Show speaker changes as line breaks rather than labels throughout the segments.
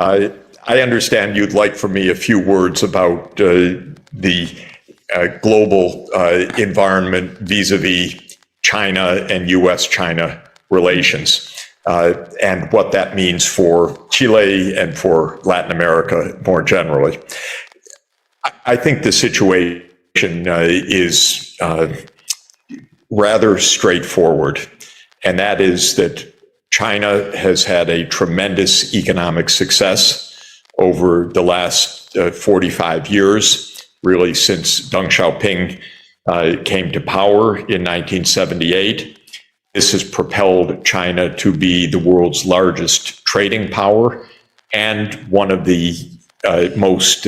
I understand you'd like from me a few words about the global environment vis-a-vis China and U.S.-China relations, and what that means for Chile and for Latin America more generally. I think the situation is rather straightforward, and that is that China has had a tremendous economic success over the last 45 years, really since Deng Xiaoping came to power in 1978. This has propelled China to be the world's largest trading power and one of the most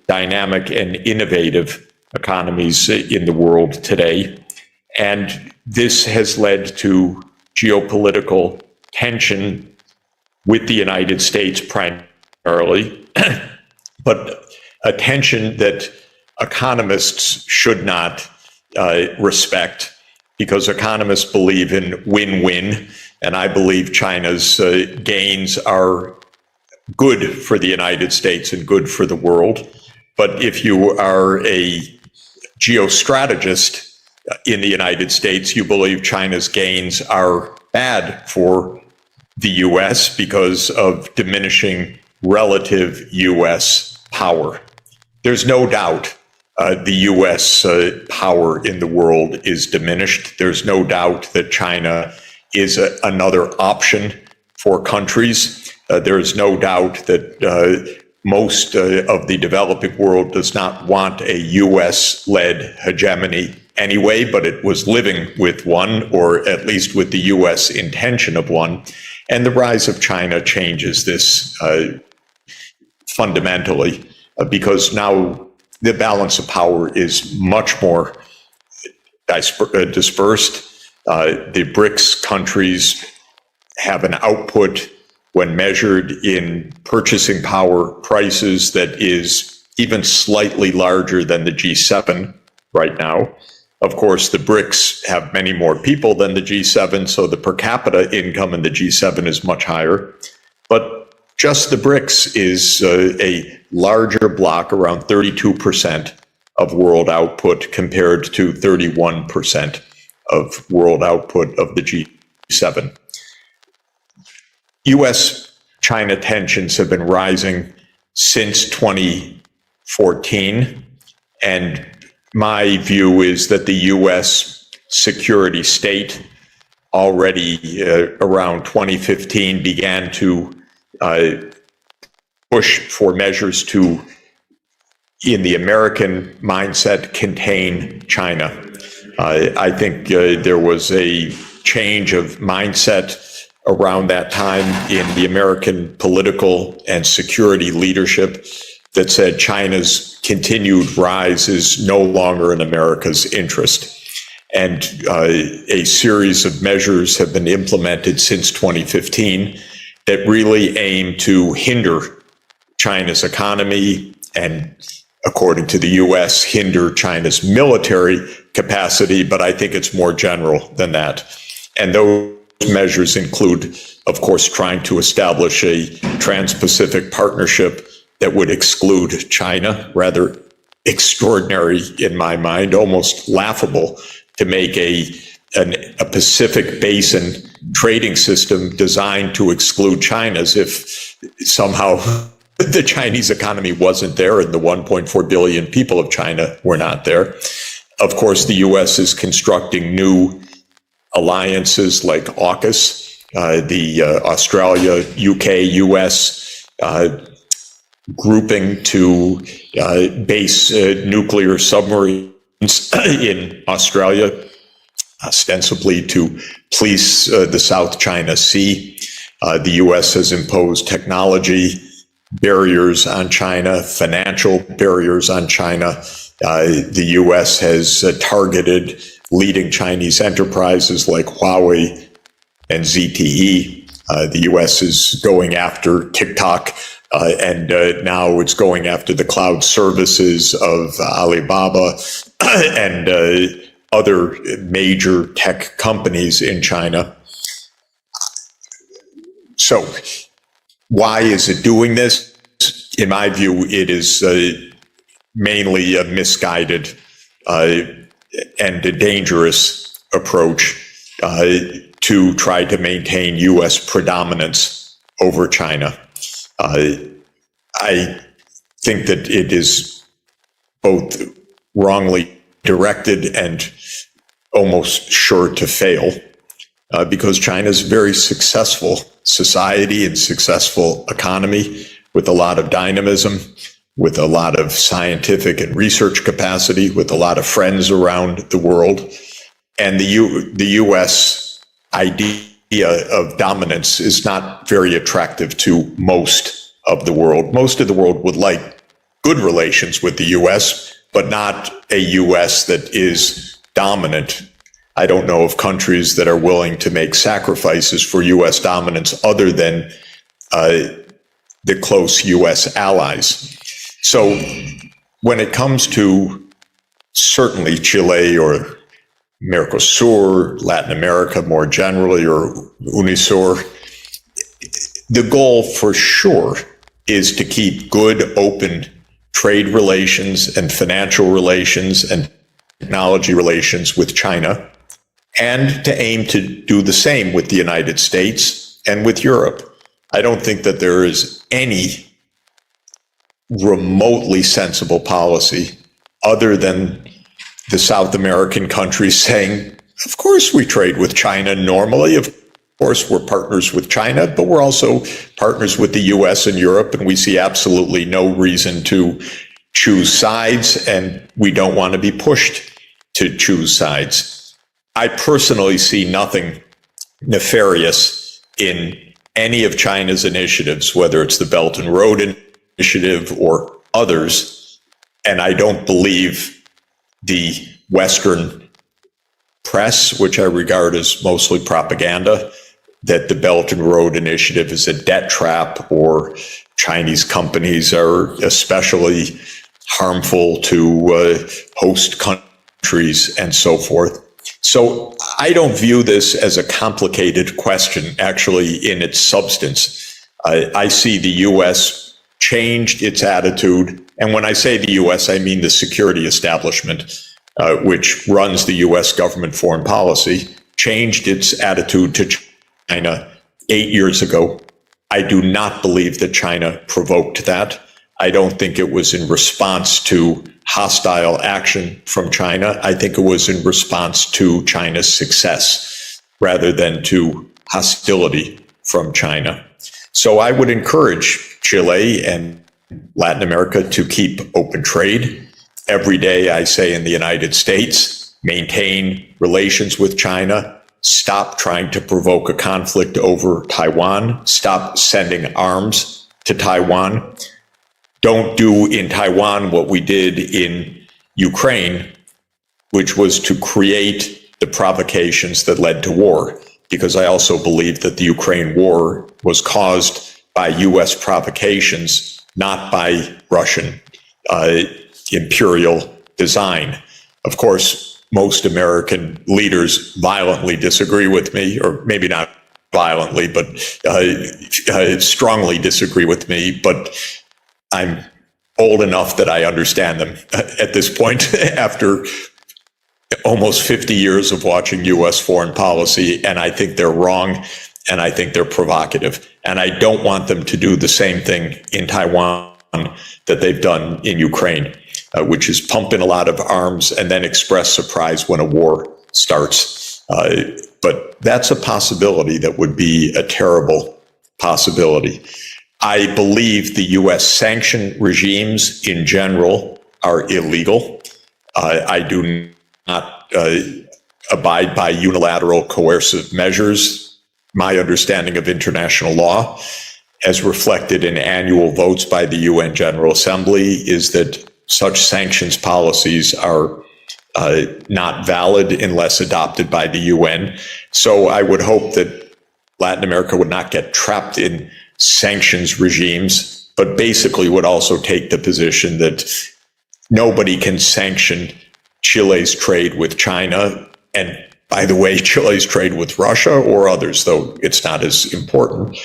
dynamic and innovative economies in the world today. And this has led to geopolitical tension with the United States primarily, but a tension that economists should not respect, because economists believe in win-win, and I believe China's gains are good for the United States and good for the world. But if you are a geostrategist in the United States, you believe China's gains are bad for the U.S. because of diminishing relative U.S. power. There's no doubt the U.S. power in the world is diminished. There's no doubt that China is another option for countries. There is no doubt that most of the developing world does not want a U.S.-led hegemony anyway, but it was living with one, or at least with the U.S. intention of one. And the rise of China changes this fundamentally, because now the balance of power is much more dispersed. The BRICS countries have an output when measured in purchasing power prices that is even slightly larger than the G7 right now. Of course, the BRICS have many more people than the G7, so the per capita income in the G7 is much higher. But just the BRICS is a larger block, around 32% of world output compared to 31% of world output of the G7. U.S.-China tensions have been rising since 2014, and my view is that the U.S. security state already around 2015 began to push for measures to, in the American mindset, contain China. I think there was a change of mindset around that time in the American political and security leadership that said China's continued rise is no longer in America's interest. And a series of measures have been implemented since 2015 that really aim to hinder China's economy and, according to the U.S., hinder China's military capacity, but I think it's more general than that. And those measures include, of course, trying to establish a Trans-Pacific partnership that would exclude China. Rather extraordinary in my mind, almost laughable to make a Pacific Basin trading system designed to exclude China, as if somehow the Chinese economy wasn't there and the 1.4 billion people of China were not there. Of course, the U.S. is constructing new alliances like AUKUS, the Australia, UK, US grouping to base nuclear submarines in Australia, ostensibly to police the South China Sea. The U.S. has imposed technology barriers on China, financial barriers on China. The U.S. has targeted leading Chinese enterprises like Huawei and ZTE. The U.S. is going after TikTok, and now it's going after the cloud services of Alibaba and other major tech companies in China. So Why is it doing this? In my view, it is mainly a misguided and a dangerous approach to try to maintain U.S. predominance over China. I think that it is both wrongly directed and almost sure to fail because China is a very successful society and successful economy with a lot of dynamism, with a lot of scientific and research capacity, with a lot of friends around the world. And the U.S. idea of dominance is not very attractive to most of the world. Most of the world would like good relations with the U.S., but not a U.S. that is dominant. I don't know of countries that are willing to make sacrifices for U.S. dominance other than the close U.S. allies. So when it comes to certainly Chile or Mercosur, Latin America more generally, or UNISUR, the goal for sure is to keep good, open trade relations and financial relations and technology relations with China, and to aim to do the same with the United States and with Europe. I don't think that there is any remotely sensible policy other than the South American countries saying, of course we trade with China normally, of course we're partners with China, but we're also partners with the US and Europe, and we see absolutely no reason to choose sides, and we don't want to be pushed to choose sides. I personally see nothing nefarious in any of China's initiatives, whether it's the Belt and Road Initiative or others, and I don't believe the Western press, which I regard as mostly propaganda, that the Belt and Road Initiative is a debt trap or Chinese companies are especially harmful to host countries and so forth. So I don't view this as a complicated question, actually, in its substance. I see the U.S. changed its attitude. And when I say the U.S., I mean the security establishment, which runs the U.S. government foreign policy, changed its attitude to China 8 years ago. I do not believe that China provoked that. I don't think it was in response to hostile action from China. I think it was in response to China's success rather than to hostility from China. So I would encourage Chile and Latin America to keep open trade. Every day I say in the United States, maintain relations with China, stop trying to provoke a conflict over Taiwan, stop sending arms to Taiwan. Don't do in Taiwan what we did in Ukraine, which was to create the provocations that led to war, because I also believe that the Ukraine war was caused by U.S. provocations, not by Russian imperial design. Of course, most American leaders violently disagree with me, or maybe not violently, but strongly disagree with me, but I'm old enough that I understand them at this point after almost 50 years of watching U.S. foreign policy, and I think they're wrong, and I think they're provocative. And I don't want them to do the same thing in Taiwan that they've done in Ukraine, which is pump in a lot of arms and then express surprise when a war starts. But that's a possibility that would be a terrible possibility. I believe the U.S. sanction regimes in general are illegal. I do not abide by unilateral coercive measures. My understanding of international law, as reflected in annual votes by the UN General Assembly, is that such sanctions policies are not valid unless adopted by the UN. So I would hope that Latin America would not get trapped in sanctions regimes, but basically would also take the position that nobody can sanction Chile's trade with China. And by the way, Chile's trade with Russia or others, though it's not as important.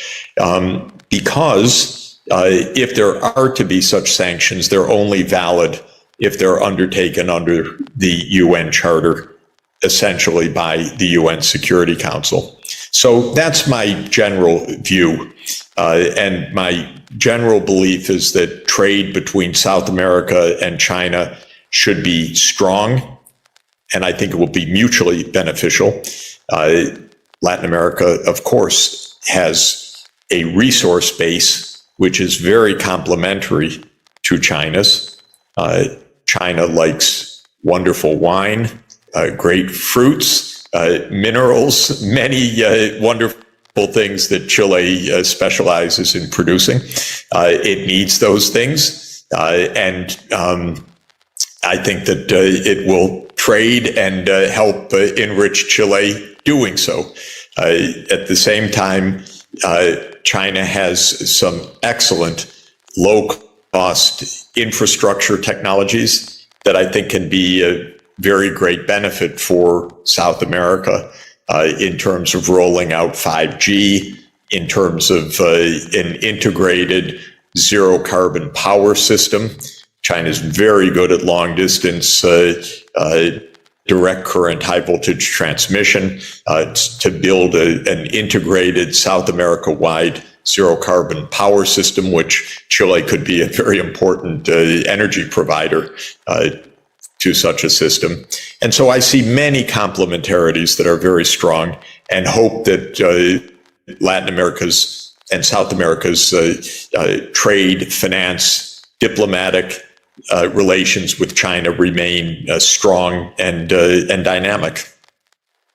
because if there are to be such sanctions, they're only valid if they're undertaken under the UN Charter, essentially by the UN Security Council. So that's my general view. And my general belief is that trade between South America and China should be strong, and I think it will be mutually beneficial. Latin America, of course, has a resource base which is very complementary to China's. China likes wonderful wine, great fruits, minerals, many wonderful things that Chile specializes in producing. It needs those things, and I think that it will trade and help enrich Chile doing so. At the same time, China has some excellent low-cost infrastructure technologies that I think can be a very great benefit for South America in terms of rolling out 5G, in terms of an integrated zero-carbon power system. China's very good at long-distance direct current high voltage transmission to build an integrated South America-wide zero carbon power system, which Chile could be a very important energy provider to such a system. And so I see many complementarities that are very strong, and hope that Latin America's and South America's trade, finance, diplomatic relations with China remain strong and dynamic.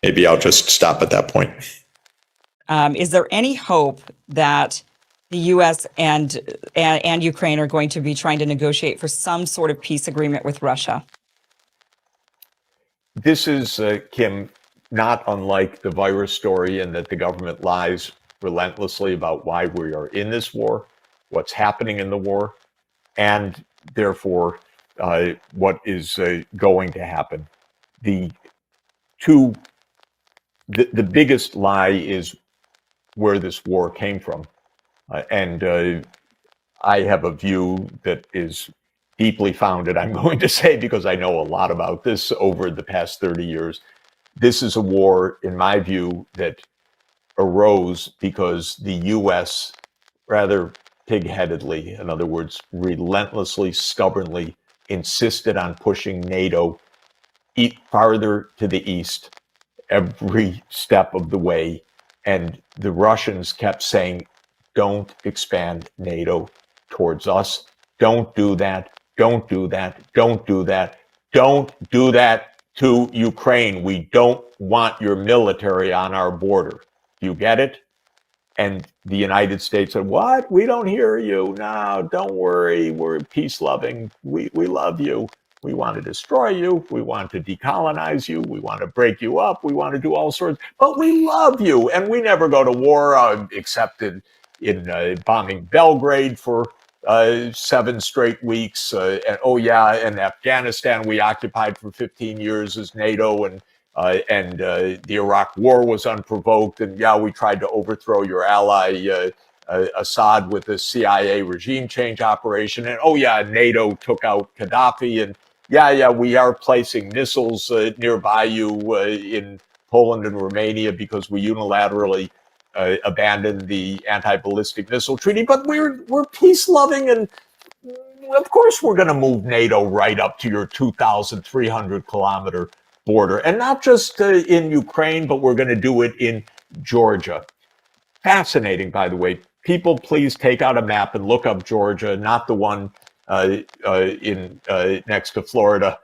Maybe I'll just stop at that point.
Is there any hope that the U.S. and Ukraine are going to be trying to negotiate for some sort of peace agreement with Russia?
This is, Kim, not unlike the virus story, in that the government lies relentlessly about why we are in this war, what's happening in the war, and therefore what is going to happen. The biggest lie is where this war came from. And I have a view that is deeply founded, I'm going to say, because I know a lot about this over the past 30 years. This is a war, in my view, that arose because the U.S. rather pig-headedly, in other words, relentlessly, stubbornly insisted on pushing NATO farther to the east every step of the way. And the Russians kept saying, don't expand NATO towards us. Don't do that. Don't do that. Don't do that. Don't do that to Ukraine. We don't want your military on our border. You get it? And the United States said, what? We don't hear you. No, don't worry. We're peace-loving. We love you. We want to destroy you. We want to decolonize you. We want to break you up. We want to do all sorts. But we love you. And we never go to war except in bombing Belgrade for 7 straight weeks. And oh, yeah, and Afghanistan we occupied for 15 years as NATO. And the Iraq war was unprovoked. And yeah, we tried to overthrow your ally, Assad, with the CIA regime change operation. And oh yeah, NATO took out Gaddafi. And yeah, we are placing missiles nearby you in Poland and Romania because we unilaterally abandoned the anti-ballistic missile treaty. But we're peace-loving, and of course we're going to move NATO right up to your 2,300-kilometer border, and not just in Ukraine, but we're going to do it in Georgia. Fascinating, by the way. People, please take out a map and look up Georgia, not the one next to Florida,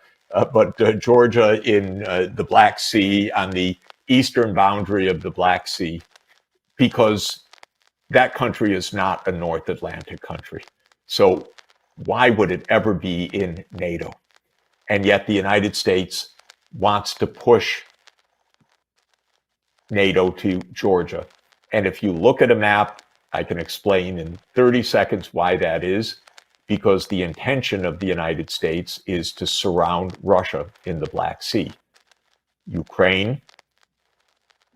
but Georgia in the Black Sea, on the eastern boundary of the Black Sea, because that country is not a North Atlantic country. So why would it ever be in NATO? And yet the United States wants to push NATO to Georgia. And if you look at a map, I can explain in 30 seconds why that is, because the intention of the United States is to surround Russia in the Black Sea. Ukraine,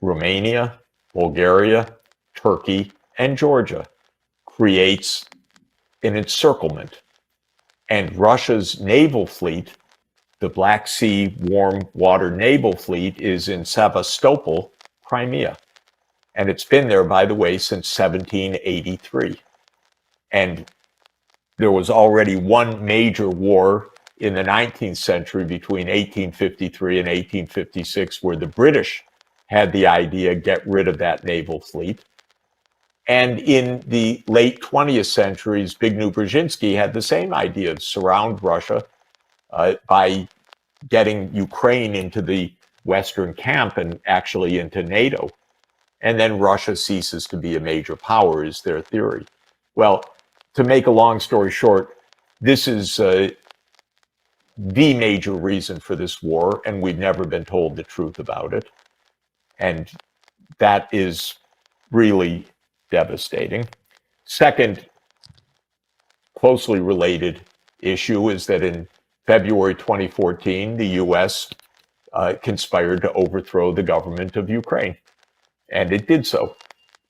Romania, Bulgaria, Turkey, and Georgia creates an encirclement. And Russia's naval fleet, the Black Sea Warm Water Naval Fleet, is in Sevastopol, Crimea. And it's been there, by the way, since 1783. And there was already one major war in the 19th century between 1853 and 1856, where the British had the idea, get rid of that naval fleet. And in the late 20th century, Zbigniew Brzezinski had the same idea of surround Russia by getting Ukraine into the Western camp and actually into NATO. And then Russia ceases to be a major power, is their theory. Well, to make a long story short, this is the major reason for this war, and we've never been told the truth about it. And that is really devastating. Second, closely related issue is that in February 2014, the US conspired to overthrow the government of Ukraine, and it did so.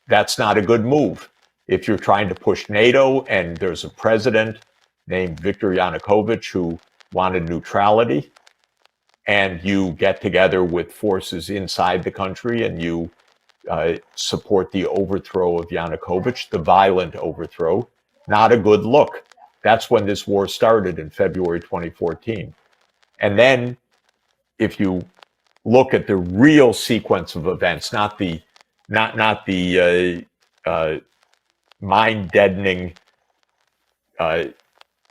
That's not a good move. If you're trying to push NATO and there's a president named Viktor Yanukovych who wanted neutrality, and you get together with forces inside the country and you support the overthrow of Yanukovych, the violent overthrow, not a good look. That's when this war started in February 2014. And then if you look at the real sequence of events, not the mind-deadening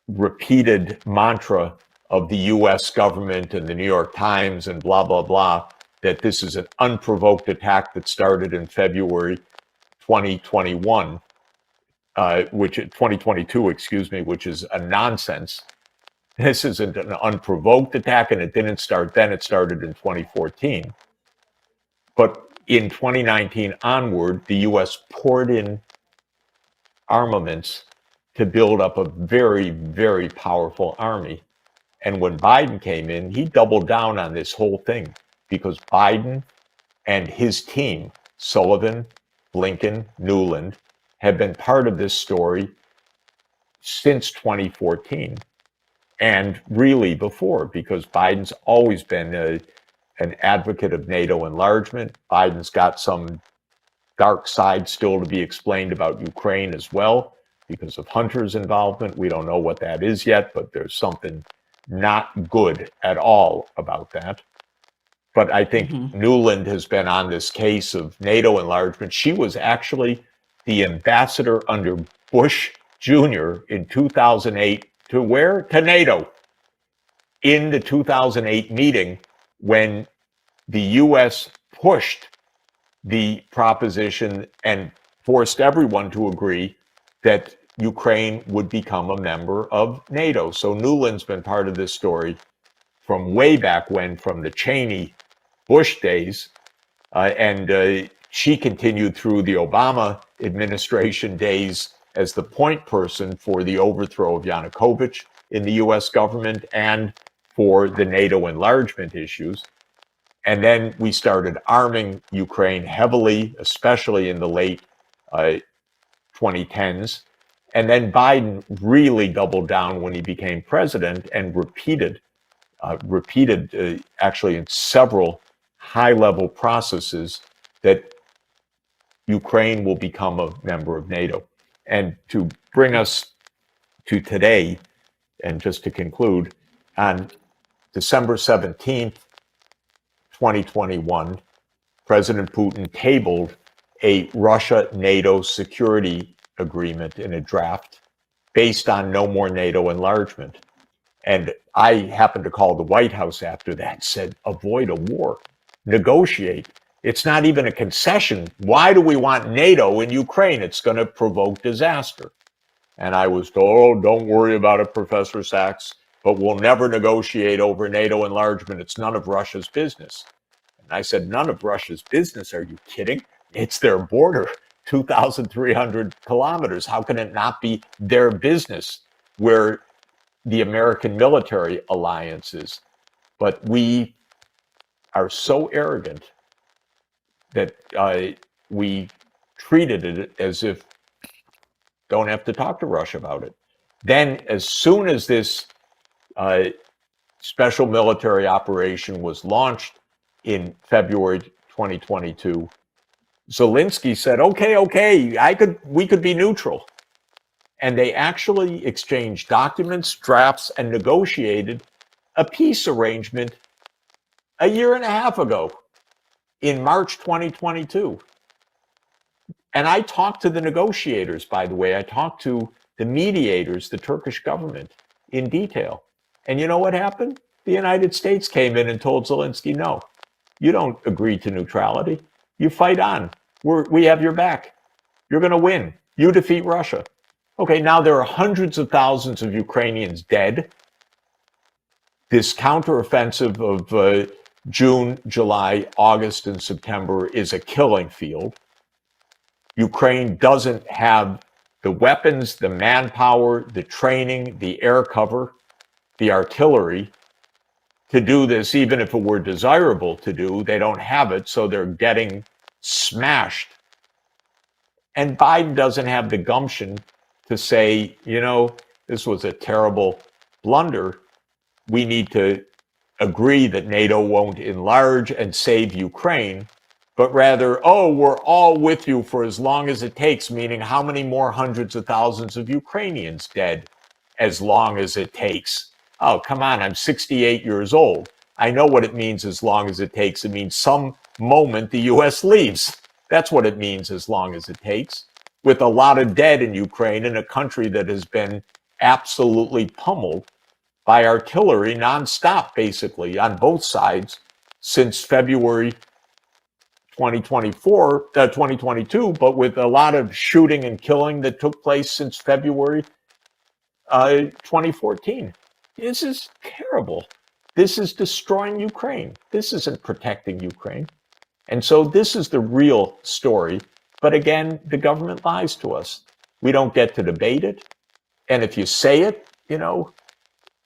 repeated mantra of the US government and the New York Times and blah, blah, blah, that this is an unprovoked attack that started in February 2021, 2022, excuse me, which is a nonsense. This isn't an unprovoked attack, and it didn't start then, it started in 2014. But in 2019 onward, the US poured in armaments to build up a very, very powerful army. And when Biden came in, he doubled down on this whole thing because Biden and his team, Sullivan, Blinken, Newland, have been part of this story since 2014 and really before, because Biden's always been an advocate of NATO enlargement. Biden's got some dark side still to be explained about Ukraine as well because of Hunter's involvement. We don't know what that is yet, but there's something not good at all about that. But I think Newland has been on this case of NATO enlargement. She was actually the ambassador under Bush Jr. in 2008 to where? To NATO. In the 2008 meeting, when the US pushed the proposition and forced everyone to agree that Ukraine would become a member of NATO. So Newland's been part of this story from way back when, from the Cheney Bush days, and she continued through the Obama administration days as the point person for the overthrow of Yanukovych in the US government and for the NATO enlargement issues. And then we started arming Ukraine heavily, especially in the late 2010s. And then Biden really doubled down when he became president and repeated actually in several high-level processes that Ukraine will become a member of NATO. And to bring us to today, and just to conclude, on December 17th, 2021, President Putin tabled a Russia-NATO security agreement in a draft based on no more NATO enlargement. And I happened to call the White House after that, said, avoid a war, negotiate. It's not even a concession. Why do we want NATO in Ukraine? It's going to provoke disaster. And I was told, oh, don't worry about it, Professor Sachs, but we'll never negotiate over NATO enlargement. It's none of Russia's business. And I said, none of Russia's business? Are you kidding? It's their border, 2,300 kilometers. How can it not be their business where the American military alliance is? But we are so arrogant that we treated it as if
Don't have to talk to Russia about it. Then, as soon as this special military operation was launched in February 2022, Zelensky said, okay, we could be neutral. And they actually exchanged documents, drafts, and negotiated a peace arrangement a year and a half ago in March 2022. And I talked to the negotiators, by the way. I talked to the mediators, the Turkish government, in detail. And you know what happened? The United States came in and told Zelensky, no, you don't agree to neutrality. You fight on. We have your back. You're going to win. You defeat Russia. Okay, now there are hundreds of thousands of Ukrainians dead. This counteroffensive of June, July, August, and September is a killing field. Ukraine doesn't have the weapons, the manpower, the training, the air cover, the artillery to do this, even if it were desirable to do. They don't have it, so they're getting smashed. And Biden doesn't have the gumption to say, you know, this was a terrible blunder. We need to agree that NATO won't enlarge and save Ukraine, but rather, oh, we're all with you for as long as it takes, meaning how many more hundreds of thousands of Ukrainians dead as long as it takes? Oh, come on, I'm 68 years old. I know what it means as long as it takes. It means some moment the U.S. leaves. That's what it means as long as it takes. With a lot of dead in Ukraine, in a country that has been absolutely pummeled by artillery nonstop, basically, on both sides since February 2022, but with a lot of shooting and killing that took place since February 2014. This is terrible. This is destroying Ukraine. This isn't protecting Ukraine. And so this is the real story. But again, the government lies to us. We don't get to debate it. And if you say it, you know,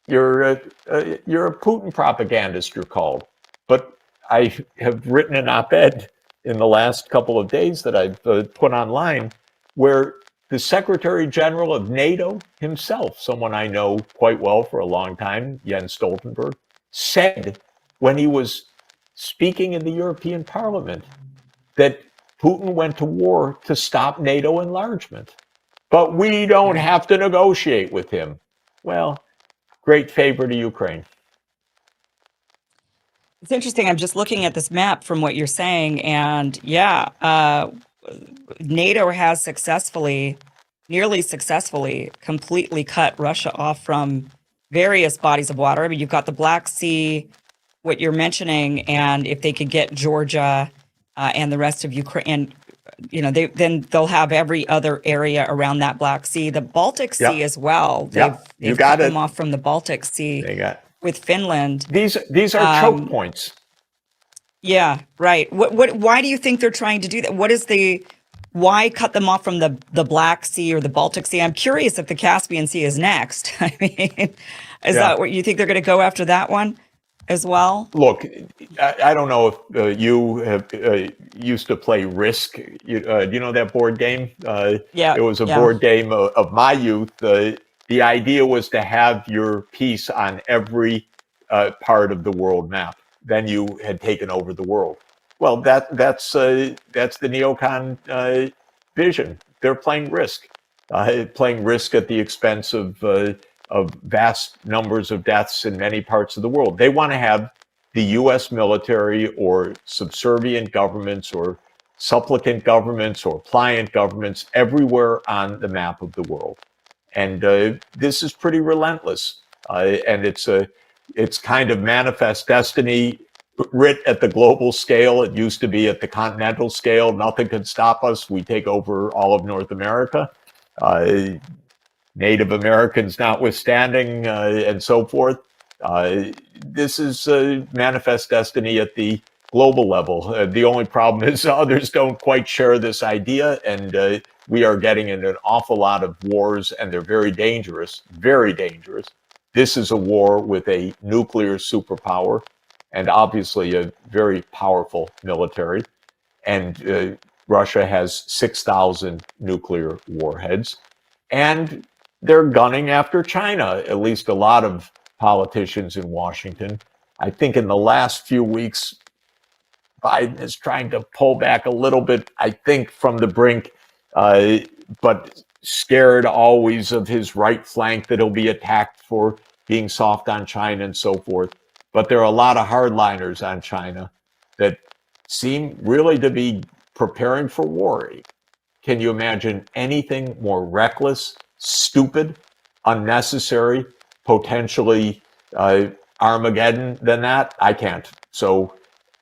you're a Putin propagandist, you're called. But I have written an op-ed in the last couple of days that I've put online where the Secretary General of NATO himself, someone I know quite well for a long time, Jens Stoltenberg, said when he was speaking in the European Parliament that Putin went to war to stop NATO enlargement. But we don't have to negotiate with him. Well, great favor to Ukraine.
It's interesting. I'm just looking at this map from what you're saying, and NATO has nearly successfully, completely cut Russia off from various bodies of water. I mean, you've got the Black Sea, what you're mentioning, and if they could get Georgia and the rest of Ukraine, you know, then they'll have every other area around that Black Sea, the Baltic Sea as well. They've cut them off from the Baltic Sea with Finland.
These are choke points.
Yeah, right. Why do you think they're trying to do that? Why cut them off from the Black Sea or the Baltic Sea? I'm curious if the Caspian Sea is next. I mean, is that what you think they're going to go after that one as well?
Look, I don't know if you have used to play Risk. Do you know that board game?
Yeah.
It was a board game of my youth. The idea was to have your piece on every part of the world map. Then you had taken over the world. Well, that's the neocon vision. They're playing Risk at the expense of vast numbers of deaths in many parts of the world. They want to have the U.S. military or subservient governments or supplicant governments or pliant governments everywhere on the map of the world. And this is pretty relentless. And it's kind of manifest destiny writ at the global scale. It used to be at the continental scale. Nothing could stop us. We take over all of North America. Native Americans notwithstanding, and so forth. This is manifest destiny at the global level. The only problem is others don't quite share this idea, and we are getting in an awful lot of wars, and they're very dangerous, very dangerous. This is a war with a nuclear superpower, and obviously a very powerful military. And Russia has 6,000 nuclear warheads. and they're gunning after China, at least a lot of politicians in Washington. I think in the last few weeks, Biden is trying to pull back a little bit, I think, from the brink, but scared always of his right flank that he'll be attacked for being soft on China and so forth. But there are a lot of hardliners on China that seem really to be preparing for war. Can you imagine anything more reckless, stupid, unnecessary, potentially Armageddon than that? I can't. So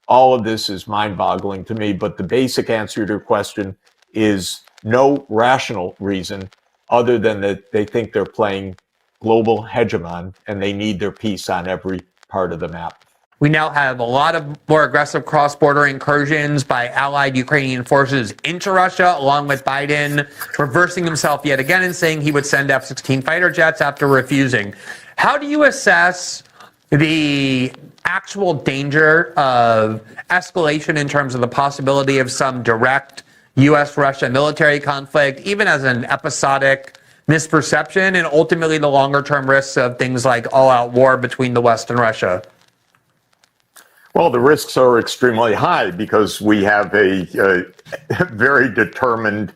all of this is mind-boggling to me, but the basic answer to your question is no rational reason other than that they think they're playing global hegemon and they need their piece on every part of the map.
We now have a lot of more aggressive cross-border incursions by allied Ukrainian forces into Russia, along with Biden reversing himself yet again and saying he would send F-16 fighter jets after refusing. How do you assess the actual danger of escalation in terms of the possibility of some direct U.S.-Russia military conflict, even as an episodic misperception, and ultimately the longer-term risks of things like all-out war between the West and Russia?
Well, the risks are extremely high because we have a very determined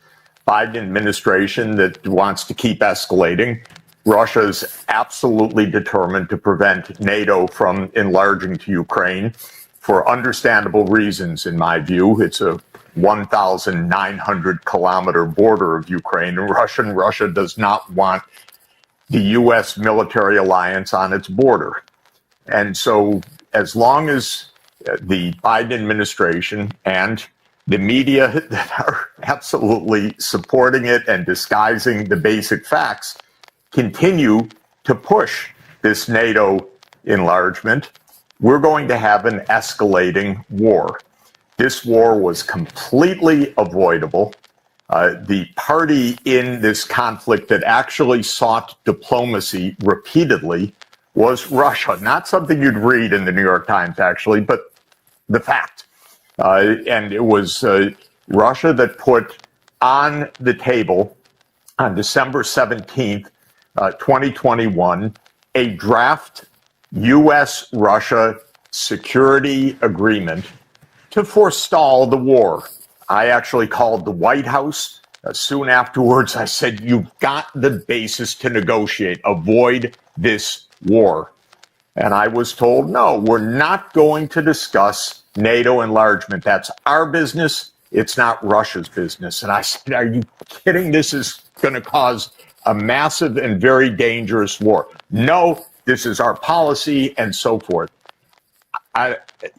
Biden administration that wants to keep escalating. Russia is absolutely determined to prevent NATO from enlarging to Ukraine for understandable reasons, in my view. It's a 1,900 kilometer border of Ukraine, and Russia does not want the U.S. military alliance on its border. And so as long as the Biden administration and the media that are absolutely supporting it and disguising the basic facts continue to push this NATO enlargement, we're going to have an escalating war. This war was completely avoidable. The party in this conflict that actually sought diplomacy repeatedly was Russia. Not something you'd read in the New York Times, actually, but the fact. And it was Russia that put on the table on December 17th, 2021, a draft U.S.-Russia security agreement to forestall the war. I actually called the White House. Soon afterwards, I said, you've got the basis to negotiate. Avoid this war. And I was told, no, we're not going to discuss NATO enlargement. That's our business. It's not Russia's business. And I said, are you kidding? This is going to cause a massive and very dangerous war. No, this is our policy and so forth.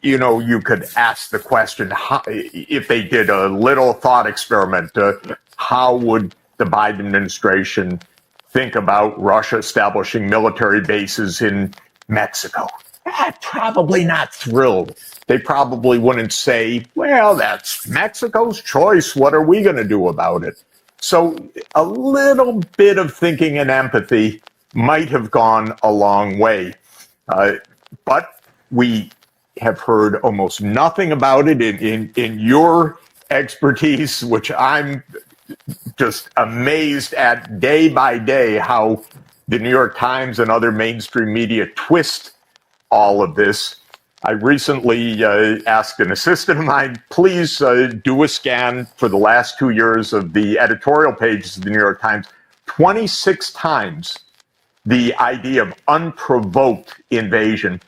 You could ask the question, if they did a little thought experiment, how would the Biden administration think about Russia establishing military bases in Mexico? Probably not thrilled. They probably wouldn't say, well, that's Mexico's choice. What are we going to do about it? So a little bit of thinking and empathy might have gone a long way. But we have heard almost nothing about it in your expertise, which I'm just amazed at day by day how the New York Times and other mainstream media twist all of this. I recently asked an assistant of mine, please do a scan for the last 2 years of the editorial pages of the New York Times. 26 times the idea of unprovoked invasion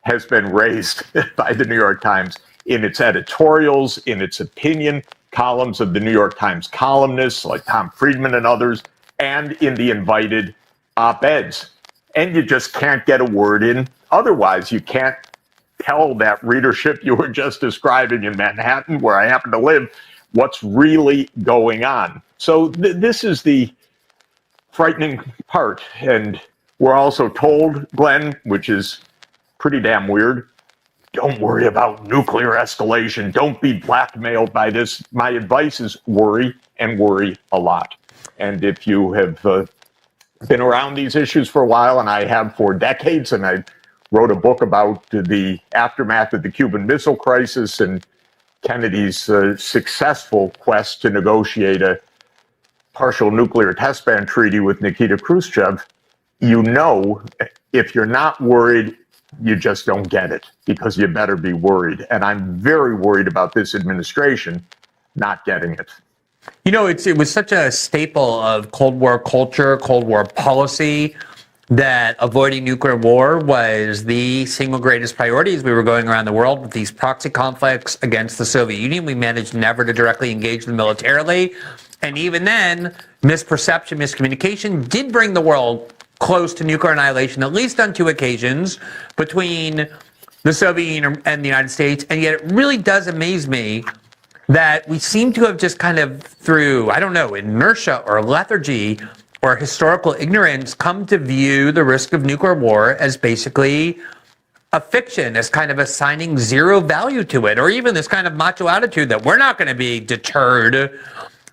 has been raised by the New York Times in its editorials, in its opinion columns of the New York Times columnists like Tom Friedman and others, and in the invited op-eds. And you just can't get a word in otherwise. You can't tell that readership you were just describing in Manhattan, where I happen to live, what's really going on. So this is the frightening part. And we're also told, Glenn, which is pretty damn weird, don't worry about nuclear escalation. Don't be blackmailed by this. My advice is worry and worry a lot. And if you have been around these issues for a while, and I have for decades, and I wrote a book about the aftermath of the Cuban Missile Crisis and Kennedy's successful quest to negotiate a
partial nuclear test ban treaty with Nikita Khrushchev, you know, if you're not worried, you just don't get it, because you better be worried. And I'm very worried about this administration not getting it.
You know, it was such a staple of Cold War culture, Cold War policy, that avoiding nuclear war was the single greatest priority as we were going around the world with these proxy conflicts against the Soviet Union. We managed never to directly engage them militarily. And even then, misperception, miscommunication did bring the world close to nuclear annihilation, at least on 2 occasions, between the Soviet Union and the United States. And yet it really does amaze me that we seem to have just kind of, through, I don't know, inertia or lethargy or historical ignorance, come to view the risk of nuclear war as basically a fiction, as kind of assigning zero value to it, or even this kind of macho attitude that we're not going to be deterred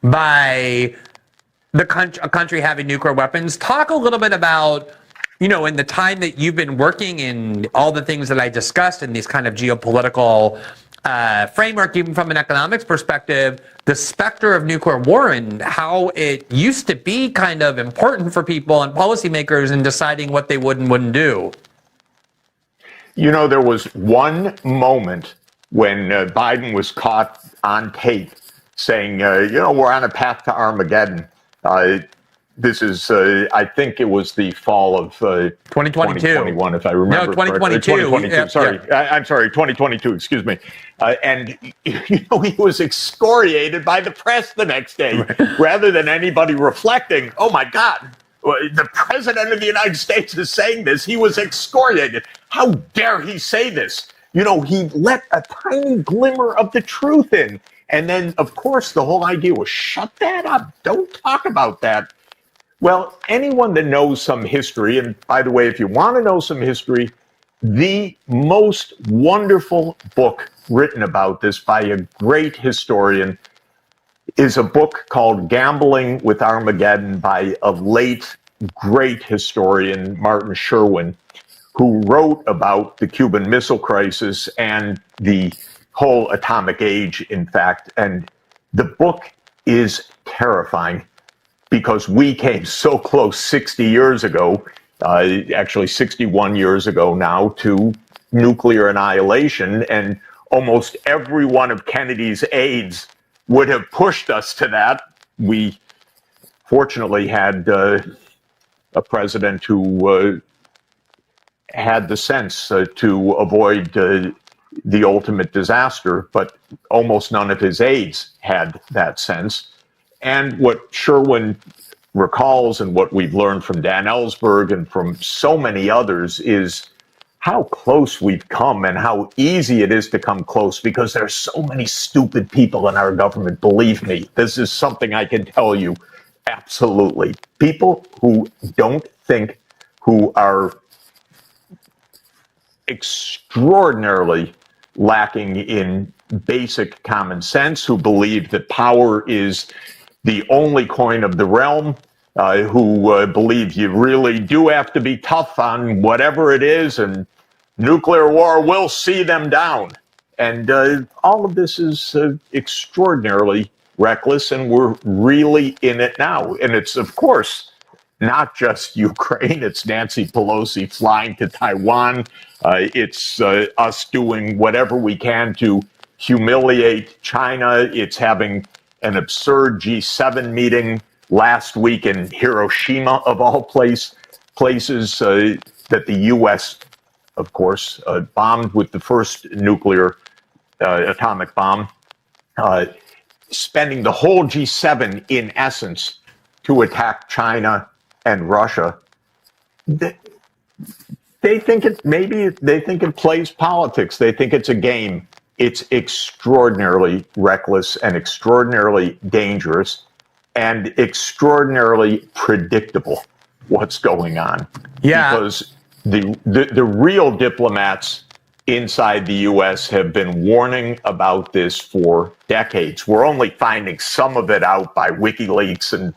by a country having nuclear weapons. Talk a little bit about, you know, in the time that you've been working in all the things that I discussed in these kind of geopolitical framework, even from an economics perspective, the specter of nuclear war and how it used to be kind of important for people and policymakers in deciding what they would and wouldn't do.
You know, there was one moment when Biden was caught on tape saying, you know, we're on a path to Armageddon. This is, I think it was the fall of
2022.
2021, if I remember.
No, 2022.
2022,
Yeah,
sorry.
yeah.
I'm sorry, 2022, excuse me. And, you know, he was excoriated by the press the next day, rather than anybody reflecting, oh my God, the president of the United States is saying this. He was excoriated. How dare he say this? You know, he let a tiny glimmer of the truth in. And then, of course, the whole idea was shut that up. Don't talk about that. Well, anyone that knows some history, and by the way, if you want to know some history, the most wonderful book written about this by a great historian is a book called Gambling with Armageddon by a late great historian, Martin Sherwin, who wrote about the Cuban Missile Crisis and the whole atomic age, in fact. And the book is terrifying because we came so close 60 years ago, actually 61 years ago now, to nuclear annihilation. And almost every one of Kennedy's aides would have pushed us to that. We fortunately had a president who had the sense to avoid the ultimate disaster, but almost none of his aides had that sense. And what Sherwin recalls, and what we've learned from Dan Ellsberg and from so many others, is how close we've come and how easy it is to come close, because there are so many stupid people in our government. Believe me, this is something I can tell you absolutely. People who don't think, who are extraordinarily lacking in basic common sense, who believe that power is the only coin of the realm, who believe you really do have to be tough on whatever it is, and nuclear war will see them down. And all of this is extraordinarily reckless, and we're really in it now. And it's, of course, not just Ukraine. It's Nancy Pelosi flying to Taiwan. It's us doing whatever we can to humiliate China. It's having an absurd G7 meeting last week in Hiroshima, of all places, that the U.S., of course, bombed with the first nuclear atomic bomb, spending the whole G7, in essence, to attack China and Russia. They think it plays politics. They think it's a game. It's extraordinarily reckless and extraordinarily dangerous and extraordinarily predictable what's going on.
Yeah.
Because the real diplomats inside the U.S. have been warning about this for decades. We're only finding some of it out by WikiLeaks and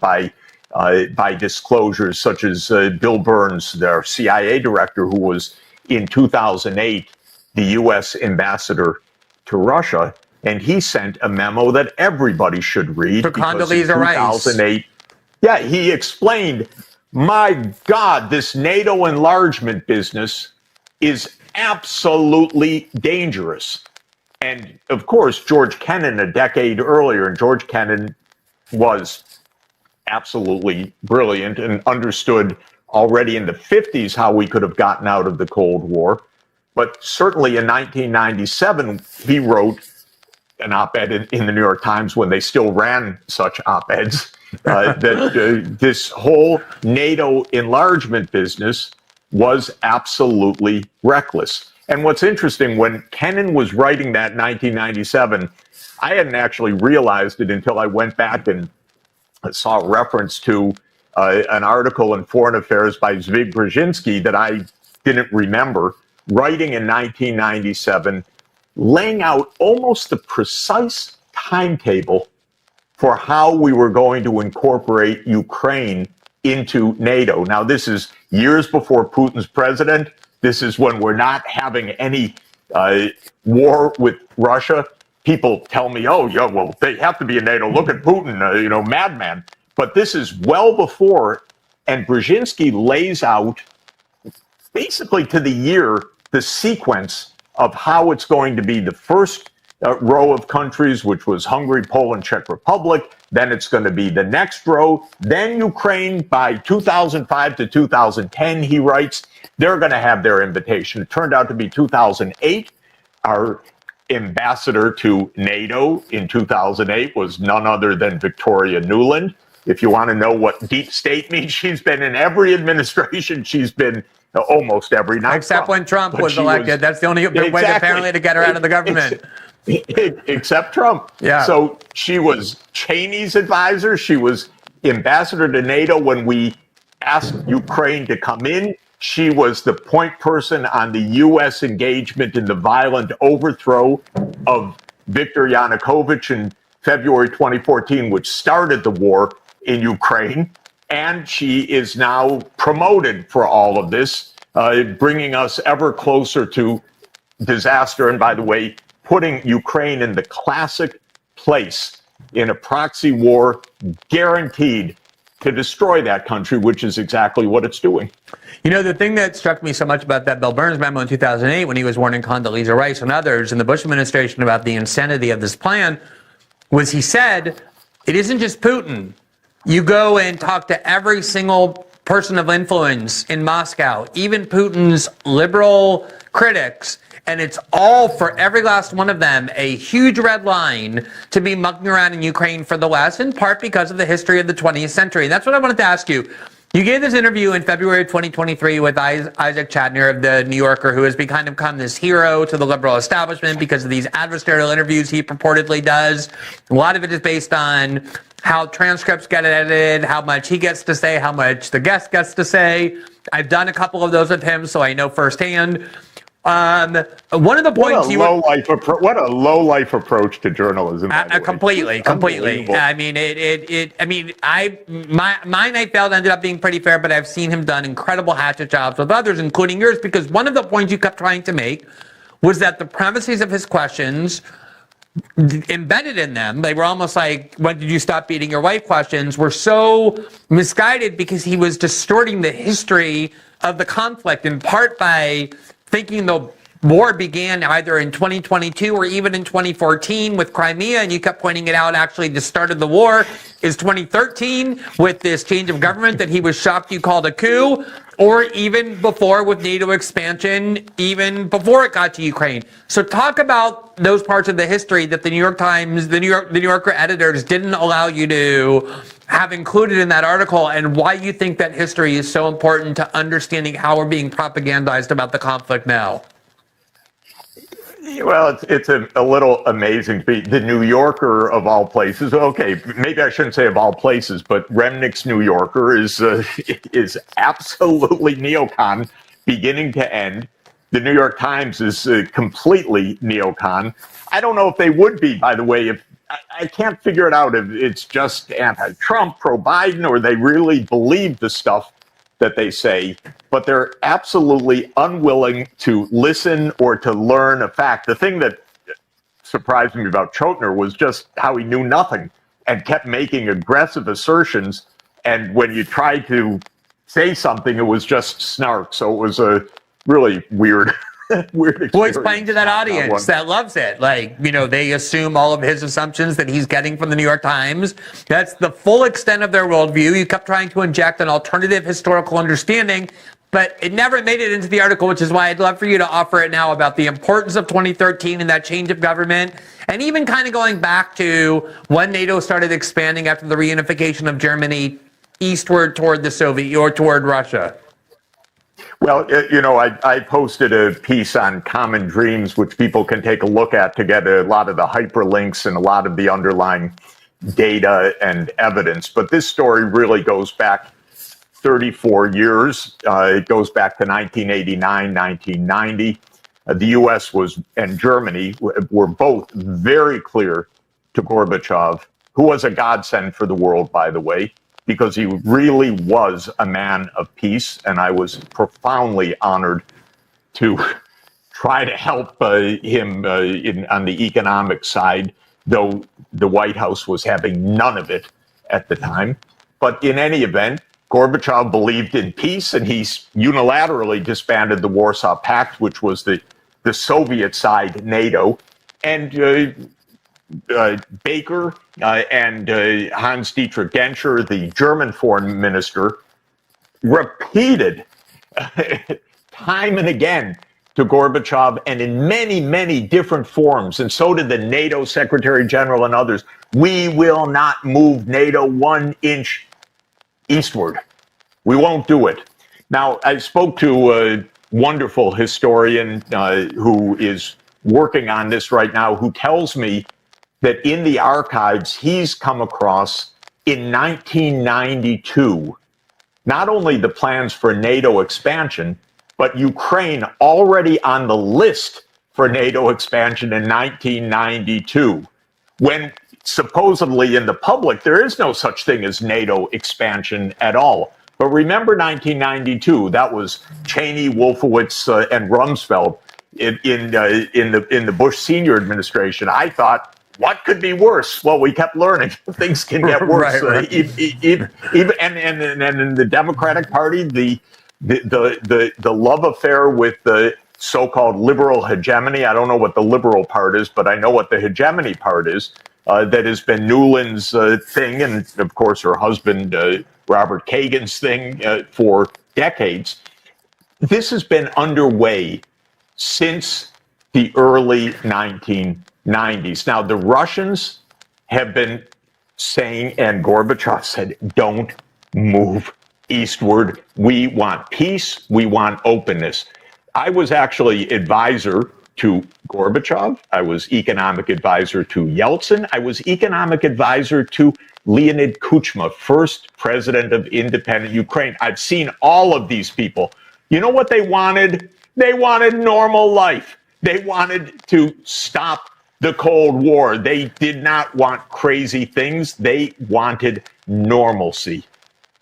by disclosures such as Bill Burns, their CIA director, who was in 2008 the U.S. ambassador to Russia, and he sent a memo that everybody should read.
For
because in
Condoleezza Rice.
2008, Yeah, he explained, my God, this NATO enlargement business is absolutely dangerous. And of course, George Kennan a decade earlier, and George Kennan was absolutely brilliant and understood already in the 50s how we could have gotten out of the Cold War. But certainly in 1997, he wrote an op-ed in the New York Times when they still ran such op-eds, that this whole NATO enlargement business was absolutely reckless. And what's interesting, when Kennan was writing that in 1997, I hadn't actually realized it until I went back and saw a reference to an article in Foreign Affairs by Zbigniew Brzezinski that I didn't remember, writing in 1997, laying out almost the precise timetable for how we were going to incorporate Ukraine into NATO. Now, this is years before Putin's president. This is when we're not having any war with Russia. People tell me, oh, yeah, well, they have to be in NATO. Look at Putin, madman. But this is well before, and Brzezinski lays out basically to the year the sequence of how it's going to be. The first row of countries, which was Hungary, Poland, Czech Republic. Then it's going to be the next row. Then Ukraine by 2005 to 2010, he writes, they're going to have their invitation. It turned out to be 2008. Our ambassador to NATO in 2008 was none other than Victoria Nuland. If you want to know what deep state means, she's been in every administration. She's been almost every night.
Except when Trump was elected. That's the only way apparently to get her out of the government.
Except Trump.
Yeah.
So she was Cheney's advisor. She was ambassador to NATO when we asked Ukraine to come in. She was the point person on the U.S. engagement in the violent overthrow of Viktor Yanukovych in February 2014, which started the war in Ukraine. And she is now promoted for all of this, bringing us ever closer to disaster. And by the way, putting Ukraine in the classic place in a proxy war guaranteed to destroy that country, which is exactly what it's doing.
You know, the thing that struck me so much about that Bill Burns memo in 2008, when he was warning Condoleezza Rice and others in the Bush administration about the insanity of this plan, was he said, it isn't just Putin. You go and talk to every single person of influence in Moscow, even Putin's liberal critics, and it's all, for every last one of them, a huge red line to be mucking around in Ukraine for the West, in part because of the history of the 20th century. And that's what I wanted to ask you. You gave this interview in February 2023 with Isaac Chadner of The New Yorker, who has become this hero to the liberal establishment because of these adversarial interviews he purportedly does. A lot of it is based on how transcripts get edited, how much he gets to say, how much the guest gets to say. I've done a couple of those with him, so I know firsthand. One of the points
what a low life approach to journalism.
Completely. I mean, my Night Vale ended up being pretty fair, but I've seen him done incredible hatchet jobs with others, including yours, because one of the points you kept trying to make was that the premises of his questions, embedded in them, they were almost like, when did you stop beating your wife questions, were so misguided because he was distorting the history of the conflict, in part by thinking the war began either in 2022 or even in 2014 with Crimea, and you kept pointing it out, actually the start of the war is 2013 with this change of government that he was shocked you called a coup, or even before with NATO expansion, even before it got to Ukraine. So talk about those parts of the history that the New York Times, the New Yorker editors didn't allow you to have included in that article, and why you think that history is so important to understanding how we're being propagandized about the conflict now.
Well, it's a little amazing to be the New Yorker of all places. Okay, maybe I shouldn't say of all places, but Remnick's New Yorker is absolutely neocon, beginning to end. The New York Times is completely neocon. I don't know if they would be, by the way, if I can't figure it out if it's just anti-Trump, pro-Biden, or they really believe the stuff that they say, but they're absolutely unwilling to listen or to learn a fact. The thing that surprised me about Chotiner was just how he knew nothing and kept making aggressive assertions And when you tried to say something, it was just snark. So it was a really weird, weird experience.
Well, explain to that audience that loves it. Like, they assume all of his assumptions that he's getting from the New York Times. That's the full extent of their worldview. You kept trying to inject an alternative historical understanding, but it never made it into the article, which is why I'd love for you to offer it now about the importance of 2013 and that change of government, and even kind of going back to when NATO started expanding after the reunification of Germany eastward toward the Soviet or toward Russia.
Well, I posted a piece on Common Dreams, which people can take a look at to get a lot of the hyperlinks and a lot of the underlying data and evidence. But this story really goes back 34 years. It goes back to 1989, 1990. The U.S. and Germany were both very clear to Gorbachev, who was a godsend for the world, by the way, because he really was a man of peace, and I was profoundly honored to try to help him on the economic side, though the White House was having none of it at the time. But in any event, Gorbachev believed in peace, and he unilaterally disbanded the Warsaw Pact, which was the Soviet side NATO, and Baker and Hans-Dietrich Genscher, the German foreign minister, repeated time and again to Gorbachev, and in many, many different forms, and so did the NATO Secretary General and others, we will not move NATO 1 inch eastward. We won't do it. Now, I spoke to a wonderful historian who is working on this right now, who tells me that in the archives he's come across in 1992, not only the plans for NATO expansion, but Ukraine already on the list for NATO expansion in 1992, when supposedly in the public there is no such thing as NATO expansion at all. But remember 1992, that was Cheney, Wolfowitz, and Rumsfeld in the Bush senior administration. I thought, what could be worse? Well, we kept learning things can get worse.
Right.
Even in the Democratic Party, the love affair with the so-called liberal hegemony. I don't know what the liberal part is, but I know what the hegemony part is. That has been Nuland's thing, and of course her husband Robert Kagan's thing for decades. This has been underway since the early 1990s. Now, the Russians have been saying, and Gorbachev said, don't move eastward. We want peace. We want openness. I was actually advisor to Gorbachev. I was economic advisor to Yeltsin. I was economic advisor to Leonid Kuchma, first president of independent Ukraine. I've seen all of these people. You know what they wanted? They wanted normal life. They wanted to stop the Cold War. They did not want crazy things. They wanted normalcy.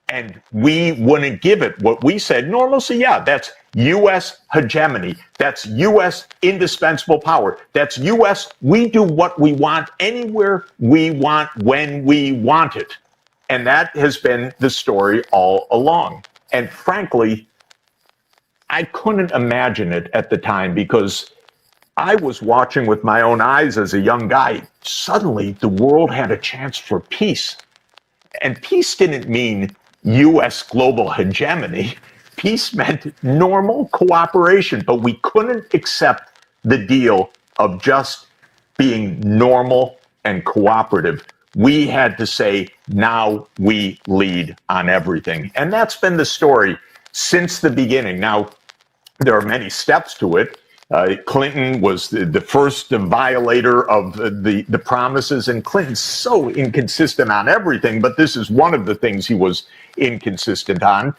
And we wouldn't give it. What we said, normalcy, yeah, that's U.S. hegemony. That's U.S. indispensable power. That's U.S. we do what we want anywhere we want when we want it. And that has been the story all along. And frankly, I couldn't imagine it at the time because I was watching with my own eyes as a young guy. Suddenly, the world had a chance for peace. And peace didn't mean U.S. global hegemony. Peace meant normal cooperation, but we couldn't accept the deal of just being normal and cooperative. We had to say, now we lead on everything. And that's been the story since the beginning. Now, there are many steps to it. Clinton was the first violator of the promises, and Clinton's so inconsistent on everything, but this is one of the things he was inconsistent on.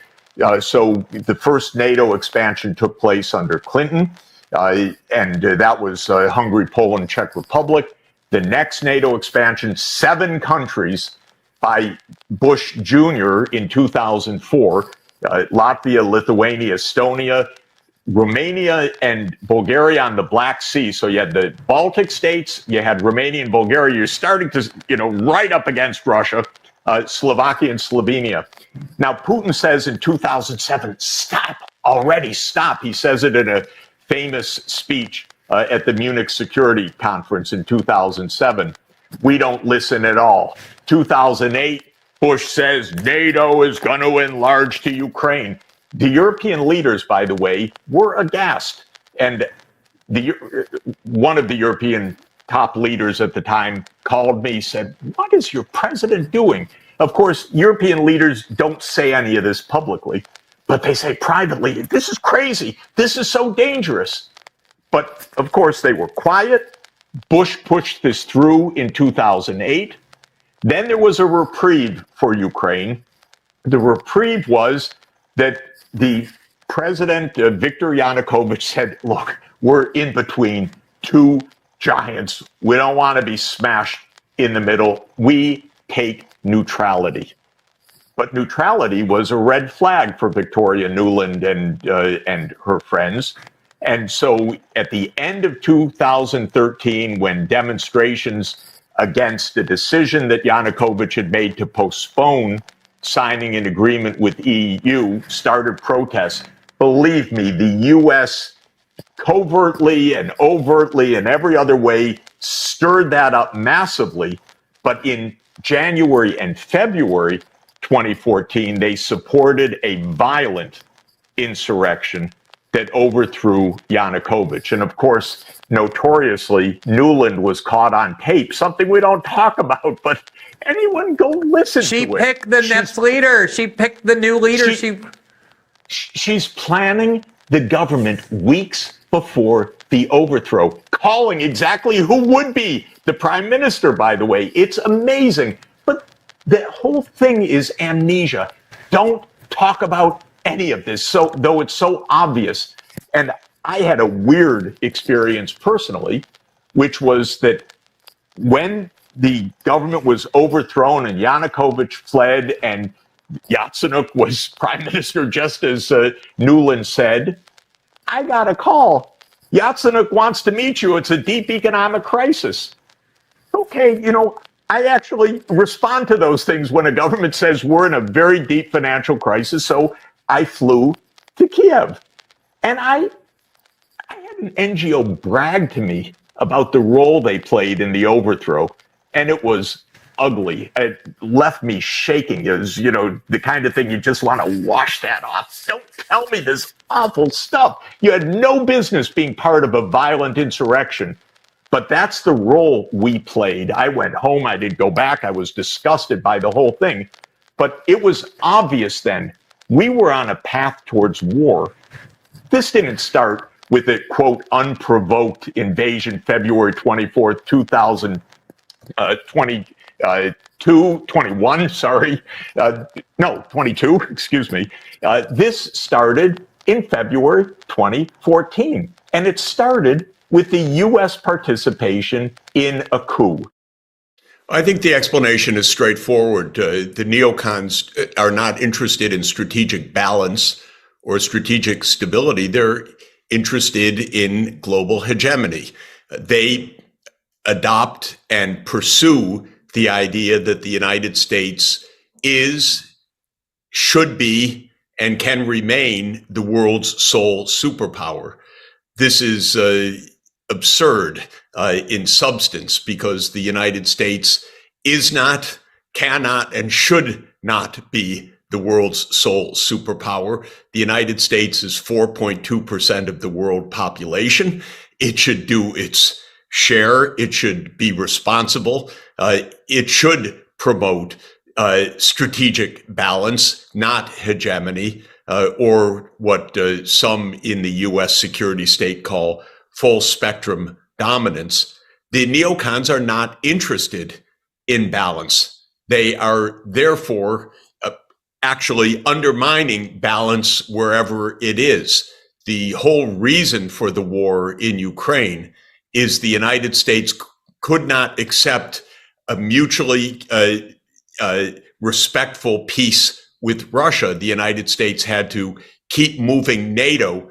So the first NATO expansion took place under Clinton, and that was Hungary, Poland, Czech Republic. The next NATO expansion, 7 countries by Bush Jr. in 2004, Latvia, Lithuania, Estonia, Romania and Bulgaria on the Black Sea. So you had the Baltic states, you had Romania and Bulgaria. You're starting to, right up against Russia. Slovakia and Slovenia. Now, Putin says in 2007, stop already, stop. He says it in a famous speech at the Munich Security Conference in 2007. We don't listen at all. 2008, Bush says NATO is going to enlarge to Ukraine. The European leaders, by the way, were aghast. And one of the European top leaders at the time called me, said, what is your president doing? Of course, European leaders don't say any of this publicly, but they say privately, this is crazy. This is so dangerous. But of course, they were quiet. Bush pushed this through in 2008. Then there was a reprieve for Ukraine. The reprieve was that the president, Viktor Yanukovych, said, look, we're in between two giants. We don't want to be smashed in the middle. We take neutrality. But neutrality was a red flag for Victoria Nuland and her friends. And so at the end of 2013, when demonstrations against the decision that Yanukovych had made to postpone signing an agreement with EU started protests, believe me, the U.S. covertly and overtly and every other way stirred that up massively. But in January and February 2014, they supported a violent insurrection that overthrew Yanukovych. And of course, notoriously, Nuland was caught on tape, something we don't talk about, but anyone go listen to it.
She picked the next leader. She picked the new leader.
She's planning the government weeks before the overthrow, calling exactly who would be the prime minister, by the way. It's amazing. But the whole thing is amnesia. Don't talk about any of this, so though it's so obvious. And I had a weird experience personally, which was that when the government was overthrown and Yanukovych fled and Yatsenyuk was prime minister, just as Nuland said, I got a call. Yatsenyuk wants to meet you. It's a deep economic crisis. Okay, I actually respond to those things when a government says we're in a very deep financial crisis. So I flew to Kiev, and I had an NGO brag to me about the role they played in the overthrow, and it was ugly. It left me shaking. It was, the kind of thing you just want to wash that off. Don't tell me this awful stuff. You had no business being part of a violent insurrection. But that's the role we played. I went home. I didn't go back. I was disgusted by the whole thing. But it was obvious then we were on a path towards war. This didn't start with a, quote, unprovoked invasion February 24th, 22, excuse me. This started in February 2014. And it started with the U.S. participation in a coup.
I think the explanation is straightforward. The neocons are not interested in strategic balance or strategic stability. They're interested in global hegemony. They adopt and pursue the idea that the United States is, should be, and can remain the world's sole superpower. This is absurd in substance, because the United States is not, cannot, and should not be the world's sole superpower. The United States is 4.2% of the world population. It should do its share. It should be responsible. It should promote strategic balance, not hegemony, or what some in the U.S. security state call full spectrum dominance. The neocons are not interested in balance. They are therefore actually undermining balance wherever it is. The whole reason for the war in Ukraine is the United States could not accept a mutually respectful peace with Russia. The United States had to keep moving NATO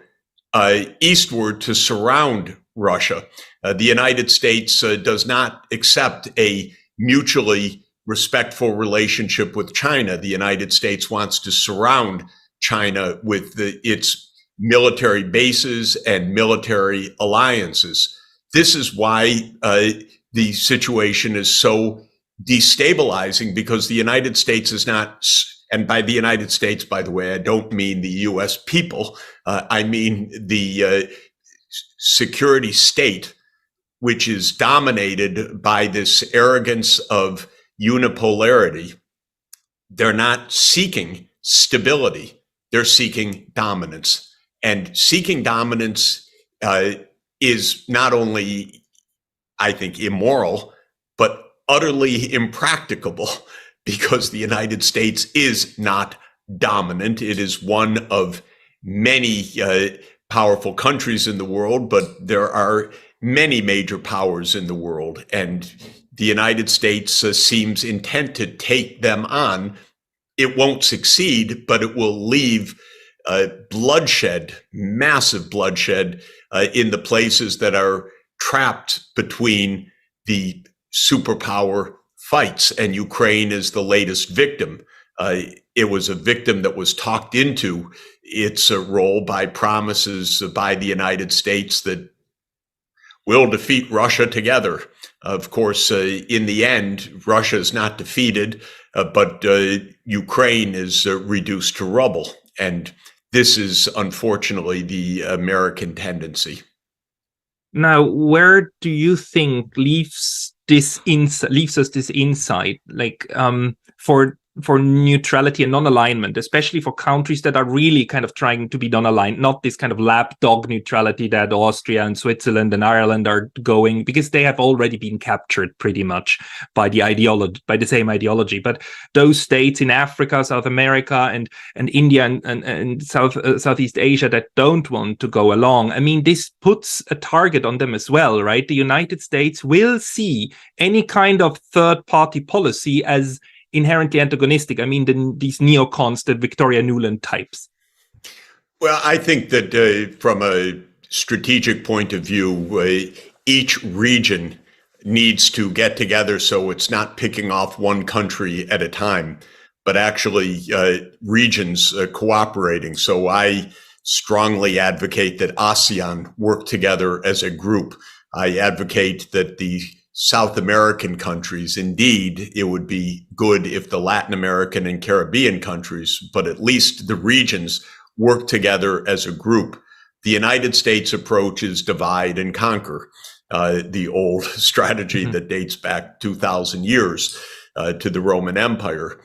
eastward to surround Russia. The United States does not accept a mutually respectful relationship with China. The United States wants to surround China with its military bases and military alliances. This is why the situation is so destabilizing, because the United States is not, and by the United States, by the way, I don't mean the US people, I mean the security state, which is dominated by this arrogance of unipolarity. They're not seeking stability, they're seeking dominance. And seeking dominance is not only, I think, immoral, but utterly impracticable, because the United States is not dominant. It is one of many powerful countries in the world, but there are many major powers in the world, and the United States seems intent to take them on. It won't succeed, but it will leave bloodshed, massive bloodshed, in the places that are trapped between the superpower fights, and Ukraine is the latest victim. It was a victim that was talked into its role by promises by the United States that we'll defeat Russia together. Of course, in the end, Russia is not defeated, but Ukraine is reduced to rubble. And this is unfortunately the American tendency.
Now, where do you think leaves us this insight, like for neutrality and non-alignment, especially for countries that are really kind of trying to be non-aligned, not this kind of lapdog neutrality that Austria and Switzerland and Ireland are going, because they have already been captured pretty much by the ideology, by the same ideology. But those states in Africa, South America, and India and Southeast Asia that don't want to go along, I mean, this puts a target on them as well, right? The United States will see any kind of third-party policy as inherently antagonistic. I mean, these neocons, the Victoria Nuland types.
Well, I think that from a strategic point of view, each region needs to get together so it's not picking off one country at a time, but actually regions cooperating. So I strongly advocate that ASEAN work together as a group. I advocate that the South American countries, indeed, it would be good if the Latin American and Caribbean countries, but at least the regions, work together as a group. The United States approach is divide and conquer, the old strategy that dates back 2,000 years to the Roman Empire.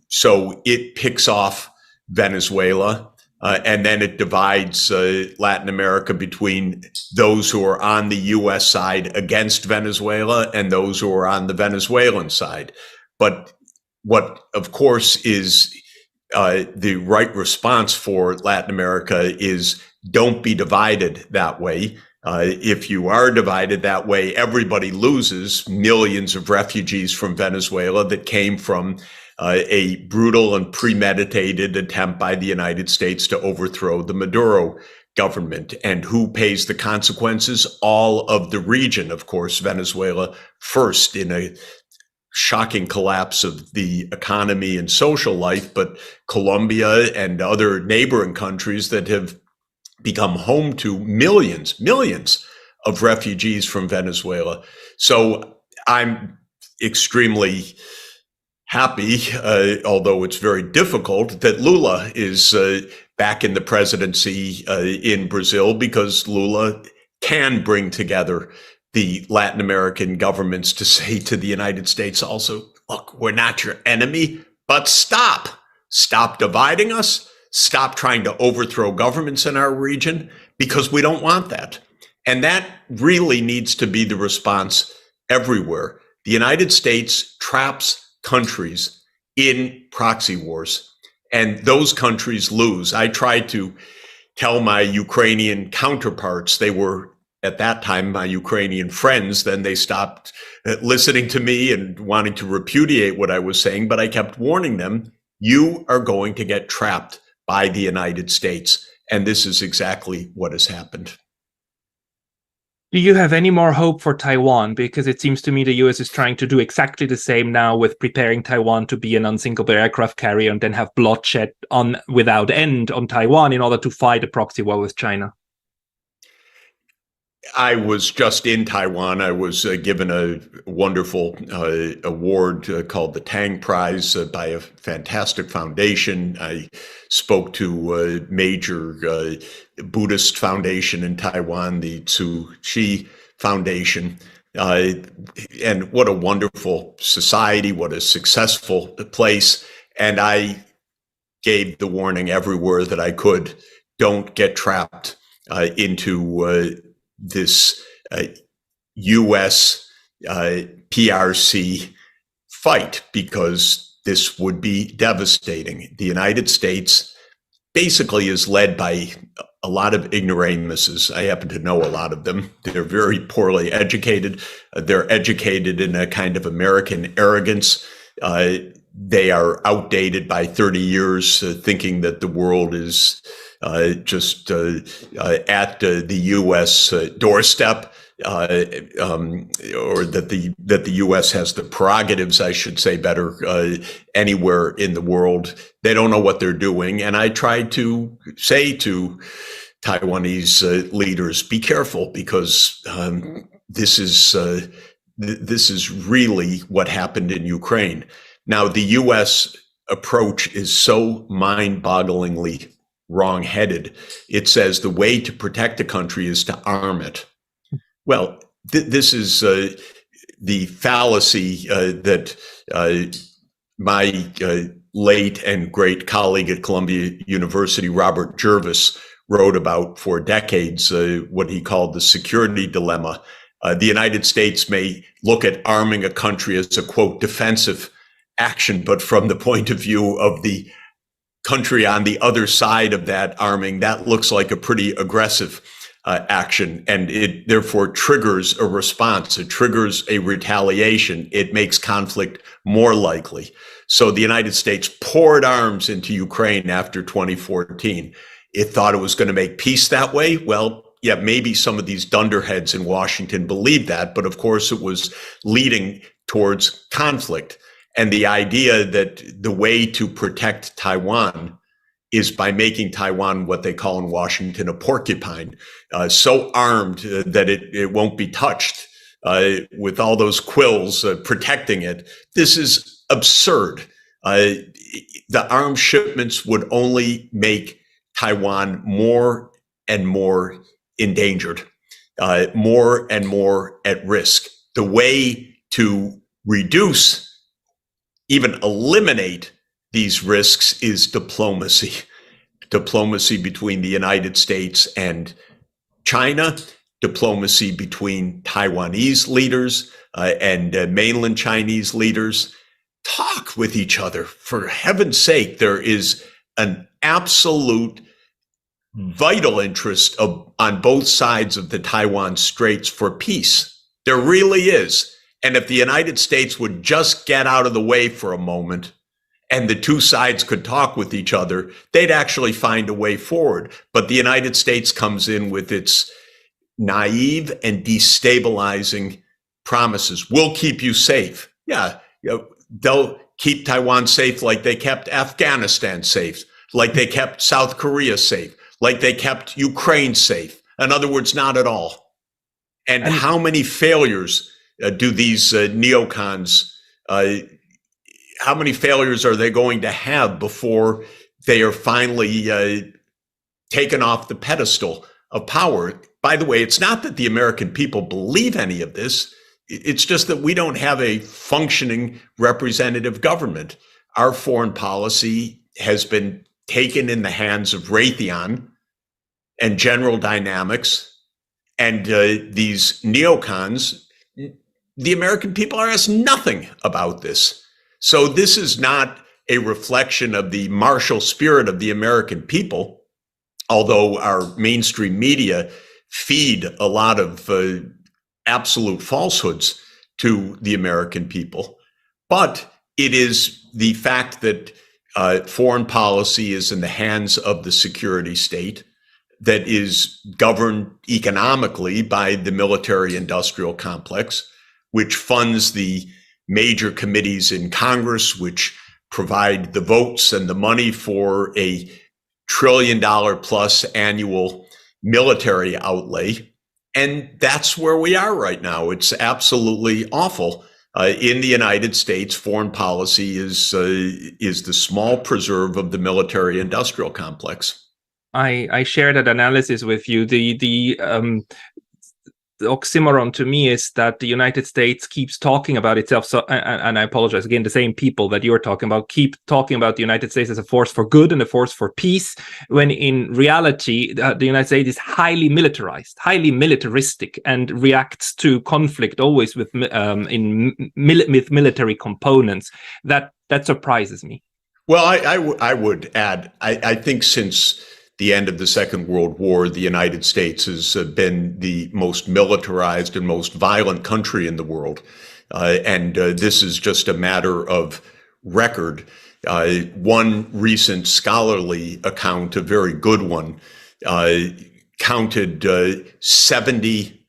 So it picks off Venezuela, and then it divides Latin America between those who are on the U.S. side against Venezuela and those who are on the Venezuelan side. But what, of course, is the right response for Latin America is don't be divided that way. If you are divided that way, everybody loses. Millions of refugees from Venezuela that came from a brutal and premeditated attempt by the United States to overthrow the Maduro government. And who pays the consequences? All of the region, of course, Venezuela first in a shocking collapse of the economy and social life, but Colombia and other neighboring countries that have become home to millions of refugees from Venezuela. So I'm extremely happy, although it's very difficult, that Lula is back in the presidency in Brazil, because Lula can bring together the Latin American governments to say to the United States also, look, we're not your enemy, but stop dividing us, stop trying to overthrow governments in our region, because we don't want that. And that really needs to be the response everywhere. The United States traps countries in proxy wars, and those countries lose. I tried to tell my Ukrainian counterparts, they were at that time my Ukrainian friends, then they stopped listening to me and wanting to repudiate what I was saying, but I kept warning them, you are going to get trapped by the United States. And this is exactly what has happened.
Do you have any more hope for Taiwan? Because it seems to me the US is trying to do exactly the same now with preparing Taiwan to be an unsinkable aircraft carrier and then have bloodshed on without end on Taiwan in order to fight a proxy war with China.
I was just in Taiwan. I was given a wonderful award called the Tang Prize by a fantastic foundation. I spoke to a major Buddhist foundation in Taiwan, the Tzu Chi Foundation. And what a wonderful society, what a successful place. And I gave the warning everywhere that I could, don't get trapped into this U.S. PRC fight, because this would be devastating. The United States basically is led by a lot of ignoramuses. I happen to know a lot of them. They're very poorly educated. They're educated in a kind of American arrogance. They are outdated by 30 years, thinking that the world is just at the U.S. Doorstep, or that the U.S. has the prerogatives, I should say better, anywhere in the world. They don't know what they're doing, and I try to say to Taiwanese leaders, be careful, because this is really what happened in Ukraine. Now, the U.S. approach is so mind-bogglingly wrong-headed. It says the way to protect a country is to arm it. Well, this is the fallacy that my late and great colleague at Columbia University, Robert Jervis, wrote about for decades, what he called the security dilemma. The United States may look at arming a country as a, quote, defensive action, but from the point of view of the country on the other side of that arming, that looks like a pretty aggressive action, and it therefore triggers a response. It triggers a retaliation. It makes conflict more likely. So the United States poured arms into Ukraine after 2014. It thought it was going to make peace that way. Well, yeah, maybe some of these dunderheads in Washington believed that, but of course it was leading towards conflict. And the idea that the way to protect Taiwan is by making Taiwan what they call in Washington a porcupine, so armed that it won't be touched, with all those quills protecting it. This is absurd. The arms shipments would only make Taiwan more and more endangered, more and more at risk. The way to reduce, even eliminate these risks is diplomacy. Diplomacy between the United States and China, diplomacy between Taiwanese leaders and mainland Chinese leaders. Talk with each other. For heaven's sake, there is an absolute vital interest on both sides of the Taiwan Straits for peace. There really is. And if the United States would just get out of the way for a moment and the two sides could talk with each other, they'd actually find a way forward. But the United States comes in with its naive and destabilizing promises. We'll keep you safe. Yeah, they'll keep Taiwan safe like they kept Afghanistan safe, like they kept South Korea safe, like they kept Ukraine safe. In other words, not at all. And how many failures do these neocons, how many failures are they going to have before they are finally taken off the pedestal of power? By the way, it's not that the American people believe any of this. It's just that we don't have a functioning representative government. Our foreign policy has been taken in the hands of Raytheon and General Dynamics and these neocons. The American people are asked nothing about this. So this is not a reflection of the martial spirit of the American people, although our mainstream media feed a lot of absolute falsehoods to the American people. But it is the fact that foreign policy is in the hands of the security state, that is governed economically by the military-industrial complex, which funds the major committees in Congress, which provide the votes and the money for a $1 trillion plus annual military outlay. And that's where we are right now. It's absolutely awful. In the United States, foreign policy is the small preserve of the military-industrial complex.
I share that analysis with you. The oxymoron to me is that the United States keeps talking about itself. So, and I apologize again, the same people that you're talking about keep talking about the United States as a force for good and a force for peace, when in reality, the United States is highly militarized, highly militaristic, and reacts to conflict always with military components. That surprises me.
Well, I would add, I think since the end of the Second World War, the United States has been the most militarized and most violent country in the world. And this is just a matter of record. One recent scholarly account, a very good one, counted 70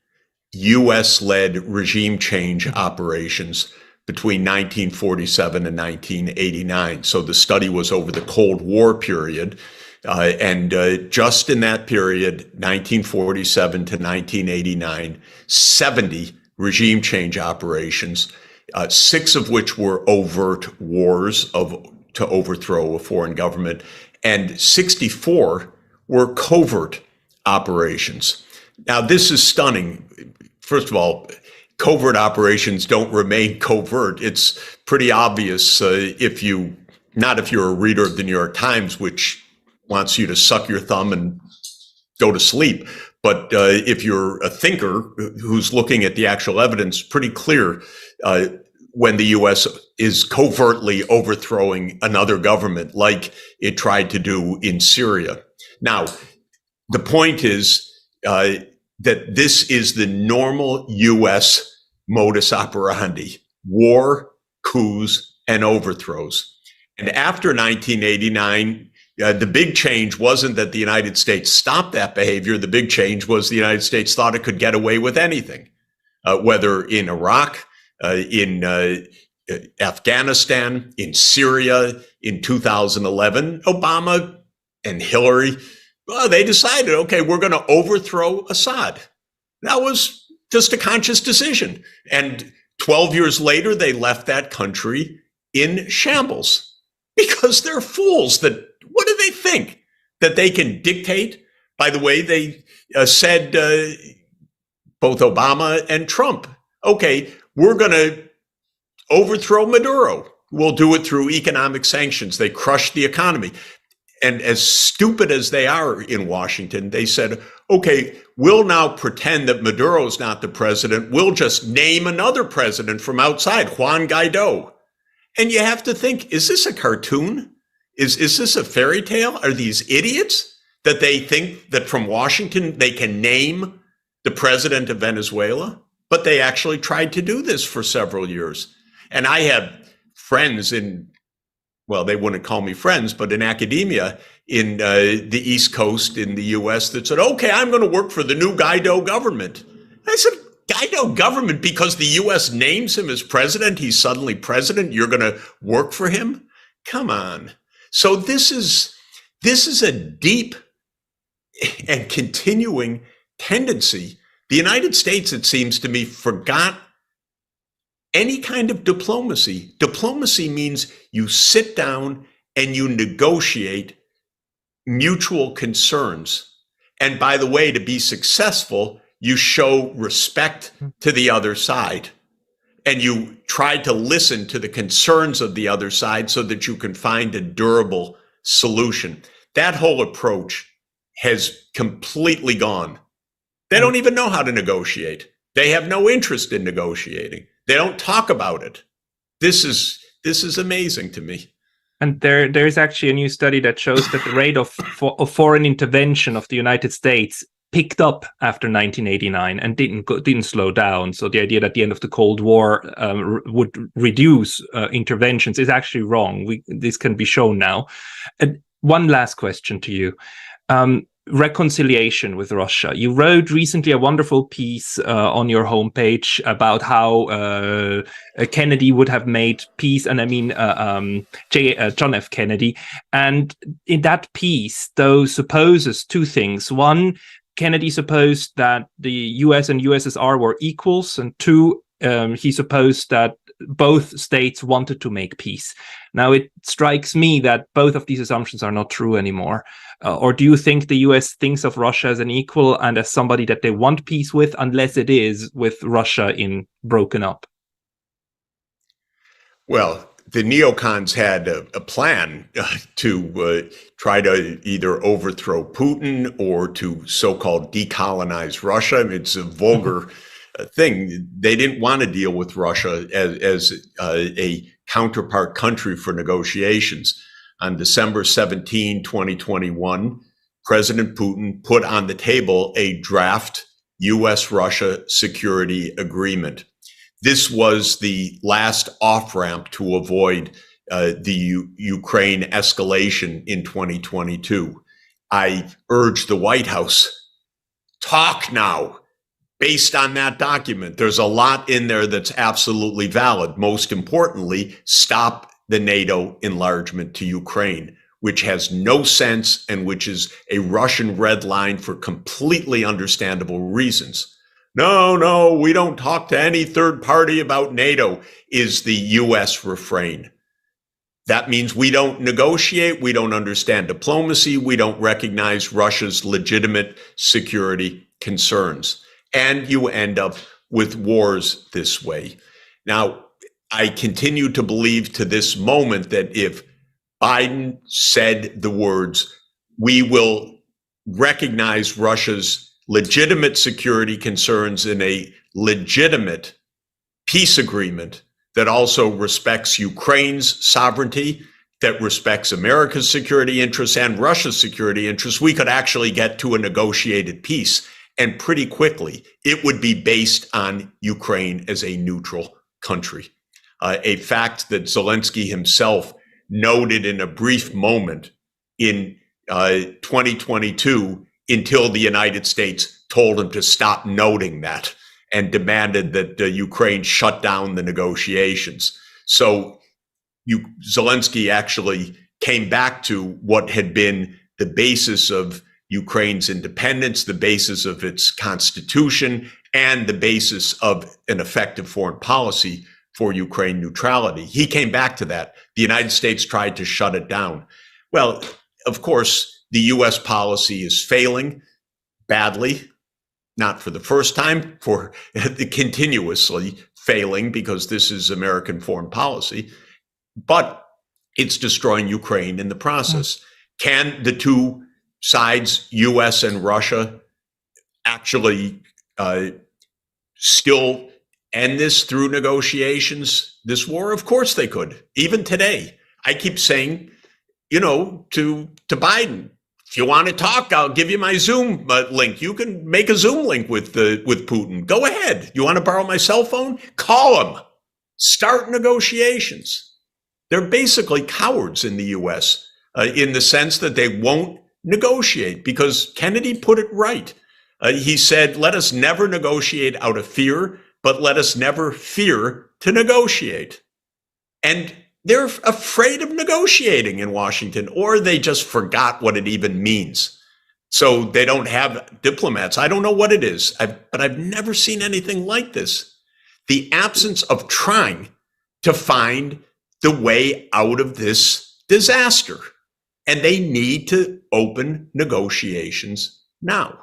U.S.-led regime change operations between 1947 and 1989. So the study was over the Cold War period. And just in that period, 1947 to 1989, 70 regime change operations, 6 of which were overt wars to overthrow a foreign government, and 64 were covert operations. Now, this is stunning. First of all, covert operations don't remain covert. It's pretty obvious if you're a reader of the New York Times, which wants you to suck your thumb and go to sleep. But if you're a thinker who's looking at the actual evidence, pretty clear when the U.S. is covertly overthrowing another government like it tried to do in Syria. Now, the point is that this is the normal U.S. modus operandi: war, coups, and overthrows. And after 1989, the big change wasn't that the United States stopped that behavior. The big change was the United States thought it could get away with anything, whether in Iraq, in Afghanistan, in Syria, in 2011. Obama and Hillary, well, they decided, okay, we're going to overthrow Assad. That was just a conscious decision. And 12 years later, they left that country in shambles because they're fools. What do they think? That they can dictate? By the way, they said, both Obama and Trump, okay, we're going to overthrow Maduro. We'll do it through economic sanctions. They crushed the economy. And as stupid as they are in Washington, they said, okay, we'll now pretend that Maduro's not the president. We'll just name another president from outside, Juan Guaido. And you have to think, is this a cartoon? Is this a fairy tale? Are these idiots that they think that from Washington they can name the president of Venezuela? But they actually tried to do this for several years. And I have friends well, they wouldn't call me friends, but in academia in the East Coast in the US that said, okay, I'm going to work for the new Guaido government. I said, Guaido government, because the US names him as president, he's suddenly president, you're going to work for him? Come on. So this is a deep and continuing tendency. The United States, it seems to me, forgot any kind of diplomacy. Diplomacy means you sit down and you negotiate mutual concerns. And by the way, to be successful, you show respect to the other side. And you try to listen to the concerns of the other side so that you can find a durable solution. That whole approach has completely gone. They don't even know how to negotiate. They have no interest in negotiating. They don't talk about it. This is amazing to me.
And there is actually a new study that shows that the rate of foreign intervention of the United States picked up after 1989 and didn't slow down. So the idea that the end of the Cold War would reduce interventions is actually wrong. This can be shown now. And one last question to you. reconciliation with Russia. You wrote recently a wonderful piece on your homepage about how Kennedy would have made peace, and I mean John F. Kennedy. And in that piece, though, supposes two things. One, Kennedy supposed that the US and USSR were equals, and two, he supposed that both states wanted to make peace. Now, it strikes me that both of these assumptions are not true anymore. Or do you think the US thinks of Russia as an equal and as somebody that they want peace with, unless it is with Russia in broken up?
Well, the neocons had a plan to try to either overthrow Putin or to so-called decolonize Russia. I mean, it's a vulgar thing. They didn't want to deal with Russia as a counterpart country for negotiations. On December 17, 2021, President Putin put on the table a draft U.S.-Russia security agreement. This was the last off-ramp to avoid the Ukraine escalation in 2022. I urge the White House, talk now based on that document. There's a lot in there that's absolutely valid. Most importantly, stop the NATO enlargement to Ukraine, which has no sense and which is a Russian red line for completely understandable reasons. No, we don't talk to any third party about NATO, is the US refrain. That means we don't negotiate, we don't understand diplomacy, we don't recognize Russia's legitimate security concerns. And you end up with wars this way. Now, I continue to believe to this moment that if Biden said the words, we will recognize Russia's legitimate security concerns in a legitimate peace agreement that also respects Ukraine's sovereignty, that respects America's security interests and Russia's security interests, we could actually get to a negotiated peace. And pretty quickly, it would be based on Ukraine as a neutral country. A fact that Zelensky himself noted in a brief moment in 2022 until the United States told him to stop noting that and demanded that Ukraine shut down the negotiations. So Zelensky actually came back to what had been the basis of Ukraine's independence, the basis of its constitution, and the basis of an effective foreign policy for Ukraine neutrality. He came back to that. The United States tried to shut it down. Well, of course, the US policy is failing badly, not for the first time, for continuously failing, because this is American foreign policy, but it's destroying Ukraine in the process. Can the two sides, US and Russia, actually still end this through negotiations, this war? Of course they could. Even today, I keep saying, to Biden, if you want to talk, I'll give you my Zoom link. You can make a Zoom link with Putin. Go ahead. You want to borrow my cell phone? Call him. Start negotiations. They're basically cowards in the US in the sense that they won't negotiate, because Kennedy put it right. He said, let us never negotiate out of fear, but let us never fear to negotiate. And they're afraid of negotiating in Washington, or they just forgot what it even means. So they don't have diplomats. I don't know what it is, but I've never seen anything like this. The absence of trying to find the way out of this disaster. And they need to open negotiations now.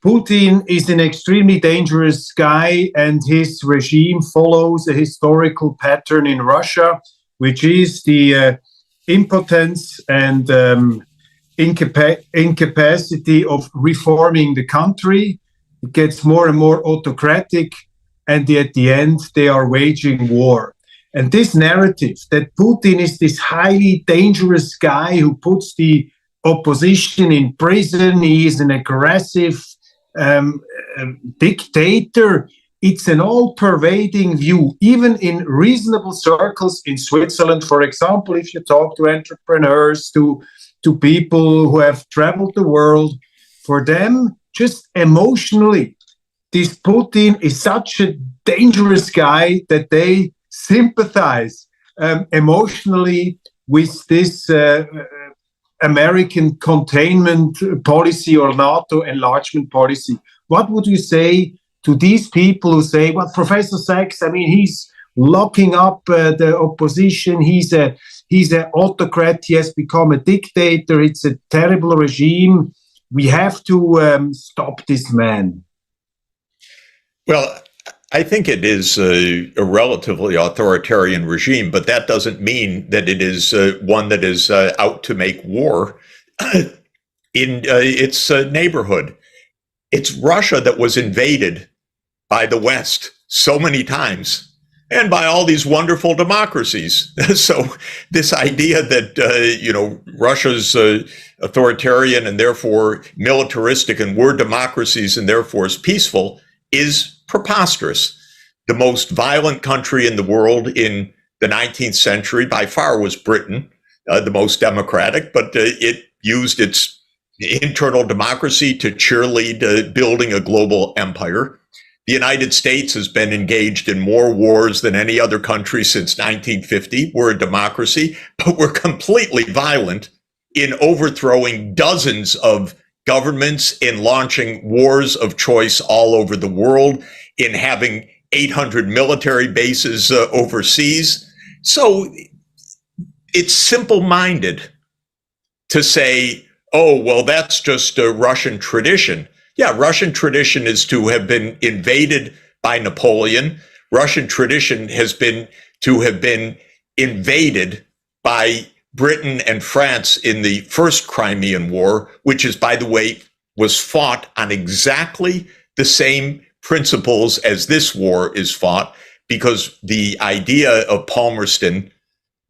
Putin is an extremely dangerous guy, and his regime follows a historical pattern in Russia, which is the impotence and incapacity of reforming the country. It gets more and more autocratic, and at the end, they are waging war. And this narrative that Putin is this highly dangerous guy who puts the opposition in prison, he is an aggressive dictator, it's an all-pervading view, even in reasonable circles in Switzerland. For example, if you talk to entrepreneurs, to people who have traveled the world, for them, just emotionally, this Putin is such a dangerous guy that they sympathize emotionally with this American containment policy or NATO enlargement policy. What would you say to these people who say, well, Professor Sachs, I mean, he's locking up the opposition, he's an autocrat, he has become a dictator, it's a terrible regime, we have to stop this man?
Well, I think it is a relatively authoritarian regime, but that doesn't mean that it is one that is out to make war in its neighborhood. It's Russia that was invaded by the West so many times and by all these wonderful democracies. So this idea that, Russia's authoritarian and therefore militaristic and we're democracies and therefore is peaceful is preposterous. The most violent country in the world in the 19th century by far was Britain, the most democratic, but it used its internal democracy to cheerlead building a global empire. The United States has been engaged in more wars than any other country since 1950. We're a democracy, but we're completely violent in overthrowing dozens of governments, in launching wars of choice all over the world, in having 800 military bases overseas. So it's simple-minded to say, oh, well, that's just a Russian tradition. Yeah, Russian tradition is to have been invaded by Napoleon. Russian tradition has been to have been invaded by Britain and France in the First Crimean War, which is, by the way, was fought on exactly the same principles as this war is fought, because the idea of Palmerston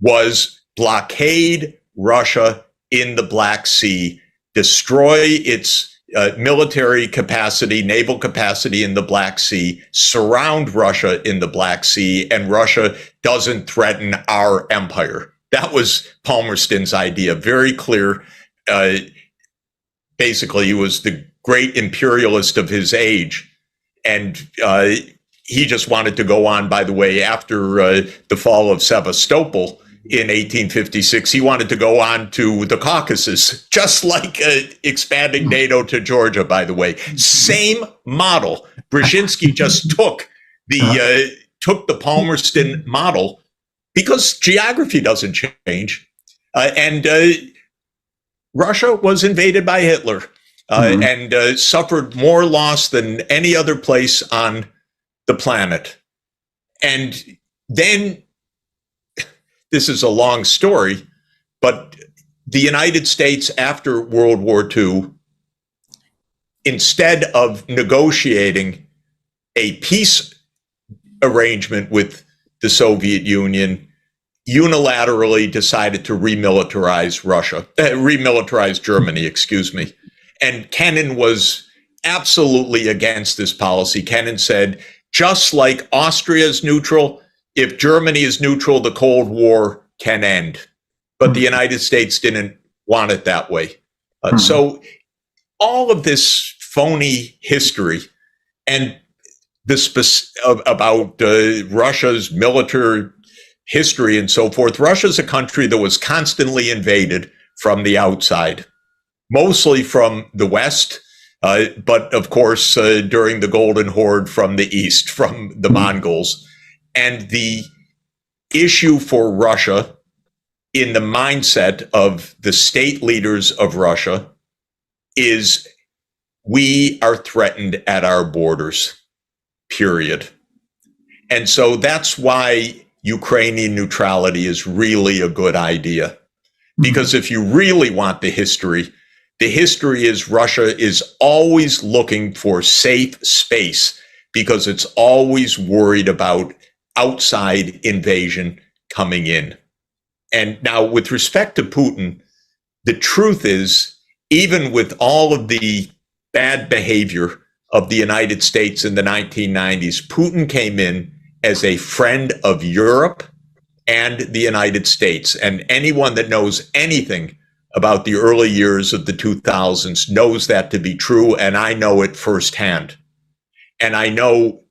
was blockade Russia in the Black Sea, destroy its military capacity, naval capacity in the Black Sea, surround Russia in the Black Sea, and Russia doesn't threaten our empire. That was Palmerston's idea, very clear. Basically, he was the great imperialist of his age. And he just wanted to go on, by the way, after the fall of Sevastopol in 1856, he wanted to go on to the Caucasus, just like expanding NATO to Georgia, by the way. Same model. Brzezinski just took the Palmerston model, because geography doesn't change. And Russia was invaded by Hitler and suffered more loss than any other place on the planet. And then, this is a long story, but the United States after World War II, instead of negotiating a peace arrangement with the Soviet Union, unilaterally decided to remilitarize Germany, excuse me. And Kennan was absolutely against this policy. Kennan said, just like Austria is neutral, if Germany is neutral, the Cold War can end. But the United States didn't want it that way. So all of this phony history and about Russia's military history and so forth. Russia's a country that was constantly invaded from the outside, mostly from the West, but of course, during the Golden Horde from the East, from the Mongols. And the issue for Russia in the mindset of the state leaders of Russia is we are threatened at our borders, period. And so that's why Ukrainian neutrality is really a good idea. Because if you really want the history is Russia is always looking for safe space because it's always worried about outside invasion coming in. And now with respect to Putin, the truth is, even with all of the bad behavior of the United States in the 1990s, Putin came in as a friend of Europe and the United States. And anyone that knows anything about the early years of the 2000s knows that to be true, and I know it firsthand. And I know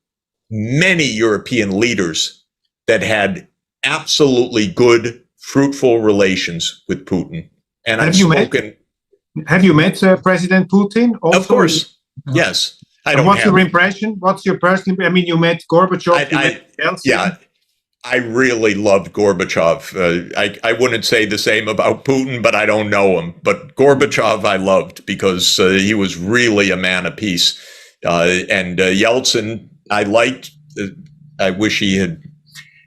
many European leaders that had absolutely good, fruitful relations with Putin. And I've spoken.
Have you met President Putin? Also?
Of course, yes.
What's your impression? What's your personal? I mean, you met Gorbachev. You met Yeltsin.
Yeah, I really loved Gorbachev. I wouldn't say the same about Putin, but I don't know him. But Gorbachev I loved because he was really a man of peace. And Yeltsin I liked. I wish he had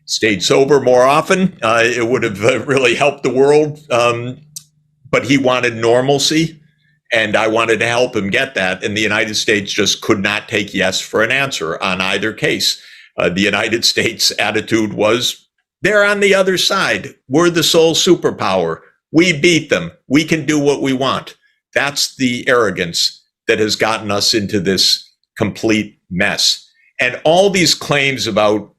stayed sober more often. It would have really helped the world. But he wanted normalcy, and I wanted to help him get that. And the United States just could not take yes for an answer on either case. The United States' attitude was, they're on the other side. We're the sole superpower. We beat them. We can do what we want. That's the arrogance that has gotten us into this complete mess. And all these claims about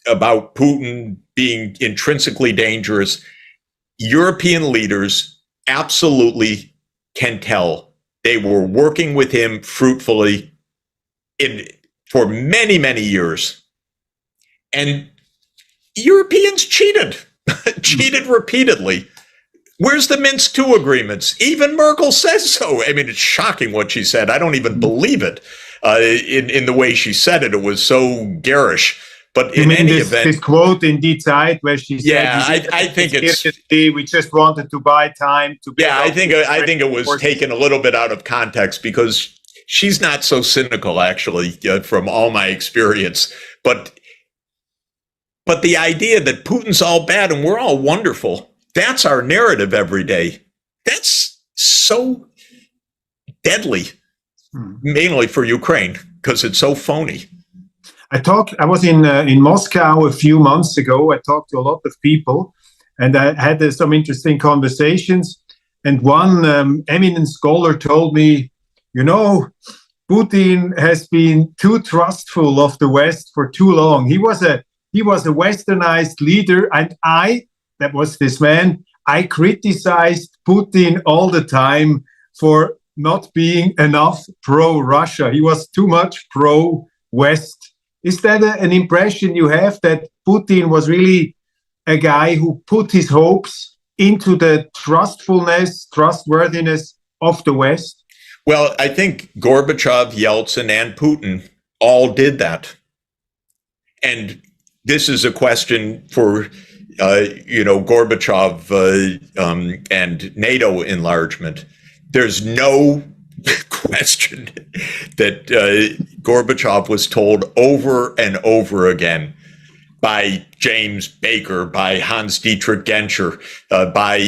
Putin being intrinsically dangerous, European leaders absolutely can tell they were working with him fruitfully for many, many years. And Europeans cheated, cheated repeatedly. Where's the Minsk II agreements? Even Merkel says so. I mean, it's shocking what she said. I don't even believe it in the way she said it. It was so garish. But in any event,
this quote in Die Zeit where she said,
"Yeah, I think it's
we just wanted to buy time to."
Yeah, I think it was taken a little bit out of context because she's not so cynical, actually, from all my experience. But the idea that Putin's all bad and we're all wonderful—that's our narrative every day. That's so deadly, mainly for Ukraine because it's so phony.
I was in Moscow a few months ago. I talked to a lot of people, and I had some interesting conversations. And one eminent scholar told me, you know, Putin has been too trustful of the West for too long. He was a westernized leader, and that was this man, I criticized Putin all the time for not being enough pro-Russia. He was too much pro-West. Is that an impression you have, that Putin was really a guy who put his hopes into the trustworthiness of the West?
Well, I think Gorbachev, Yeltsin, and Putin all did that. And this is a question for, Gorbachev and NATO enlargement. There's no question that Gorbachev was told over and over again by James Baker, by Hans Dietrich Genscher, by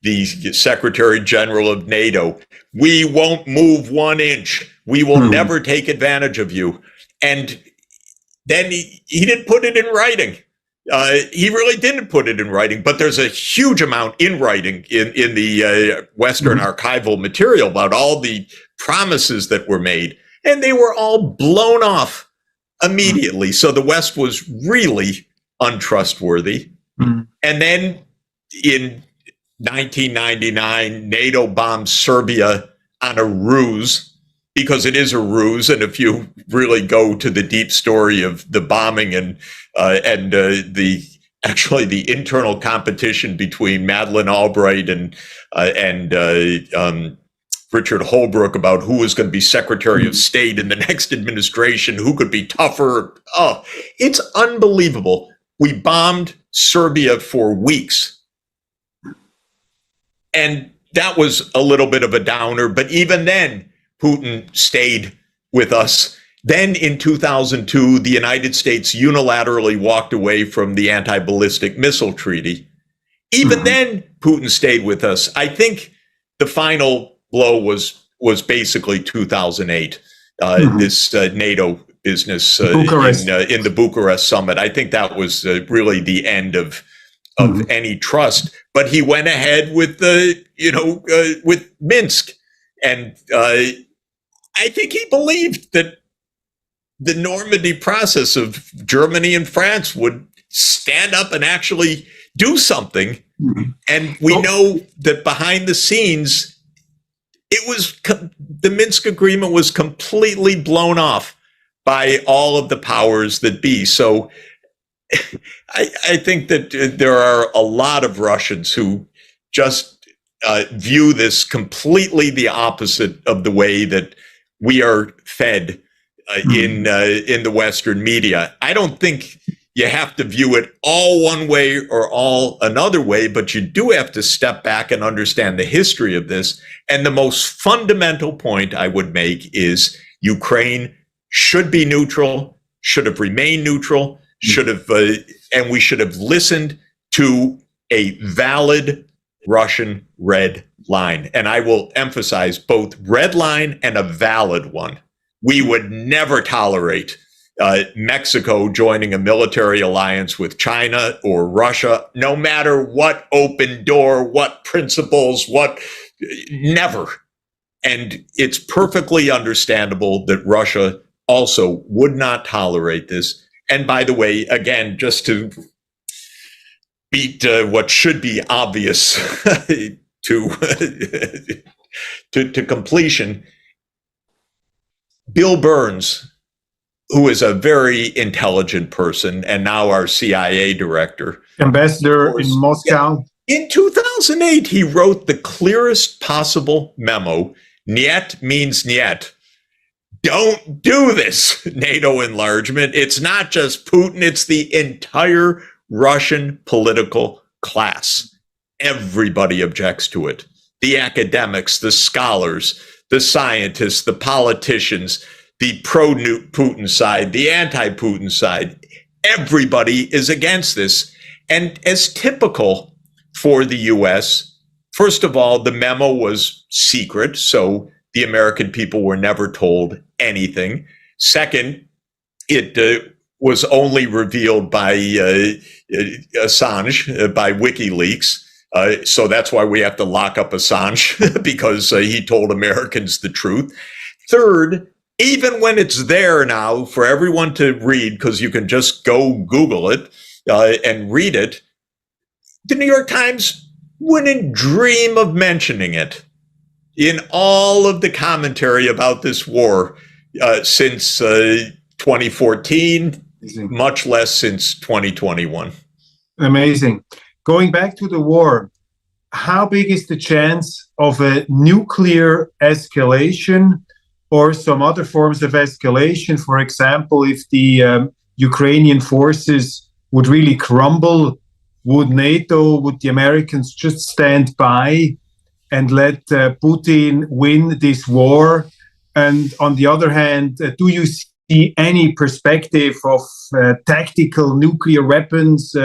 the Secretary General of NATO, we won't move 1 inch. We will never take advantage of you. And then he didn't put it in writing. He really didn't put it in writing, but there's a huge amount in writing in the Western archival material about all the promises that were made, and they were all blown off immediately. So the West was really untrustworthy. And then in 1999, NATO bombed Serbia on a ruse, because it is a ruse. And if you really go to the deep story of the bombing and the internal competition between Madeleine Albright and Richard Holbrooke about who was going to be Secretary of State in the next administration, who could be tougher. Oh, it's unbelievable. We bombed Serbia for weeks. And that was a little bit of a downer, but even then, Putin stayed with us. Then in 2002, the United States unilaterally walked away from the anti-ballistic missile treaty. Even then, Putin stayed with us. I think the final blow was basically 2008, this NATO business in the Bucharest summit. I think that was really the end of any trust. But he went ahead with with Minsk, and I think he believed that the Normandy process of Germany and France would stand up and actually do something And we know that behind the scenes, the Minsk agreement was completely blown off by all of the powers that be. So I think that there are a lot of Russians who just view this completely the opposite of the way that we are fed in the Western media. I don't think you have to view it all one way or all another way, but you do have to step back and understand the history of this. And the most fundamental point I would make is Ukraine should be neutral, should have remained neutral, should have, and we should have listened to a valid Russian red line. And I will emphasize both red line and a valid one. We would never tolerate Mexico joining a military alliance with China or Russia, no matter what open door, what principles, never. And it's perfectly understandable that Russia also would not tolerate this. And by the way, again, just to beat what should be obvious to completion, Bill Burns, who is a very intelligent person and now our CIA director,
ambassador in Moscow.
In 2008, he wrote the clearest possible memo. Niet means niet. Don't do this NATO enlargement. It's not just Putin, it's the entire Russian political class. Everybody objects to it. The academics, the scholars, the scientists, the politicians, the pro-Putin side, the anti-Putin side. Everybody is against this. And as typical for the U.S., first of all, the memo was secret, so the American people were never told anything. Second, it was only revealed by Assange, by WikiLeaks. So that's why we have to lock up Assange, because he told Americans the truth. Third, even when it's there now for everyone to read, because you can just go Google it and read it, the New York Times wouldn't dream of mentioning it in all of the commentary about this war since 2014, much less since 2021.
Amazing. Going back to the war, how big is the chance of a nuclear escalation or some other forms of escalation? For example, if the Ukrainian forces would really crumble, would NATO, would the Americans just stand by and let Putin win this war? And on the other hand, do you see any perspective of tactical nuclear weapons,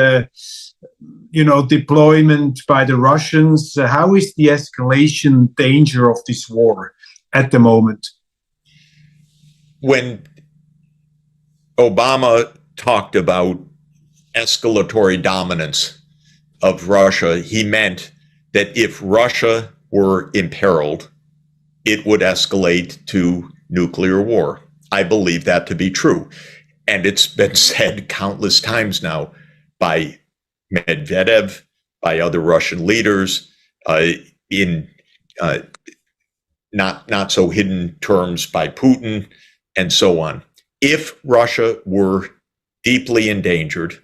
deployment by the Russians? How is the escalation danger of this war at the moment?
When Obama talked about escalatory dominance of Russia, he meant that if Russia were imperiled, it would escalate to nuclear war. I believe that to be true. And it's been said countless times now by Medvedev, by other Russian leaders, in not so hidden terms by Putin, and so on. If Russia were deeply endangered,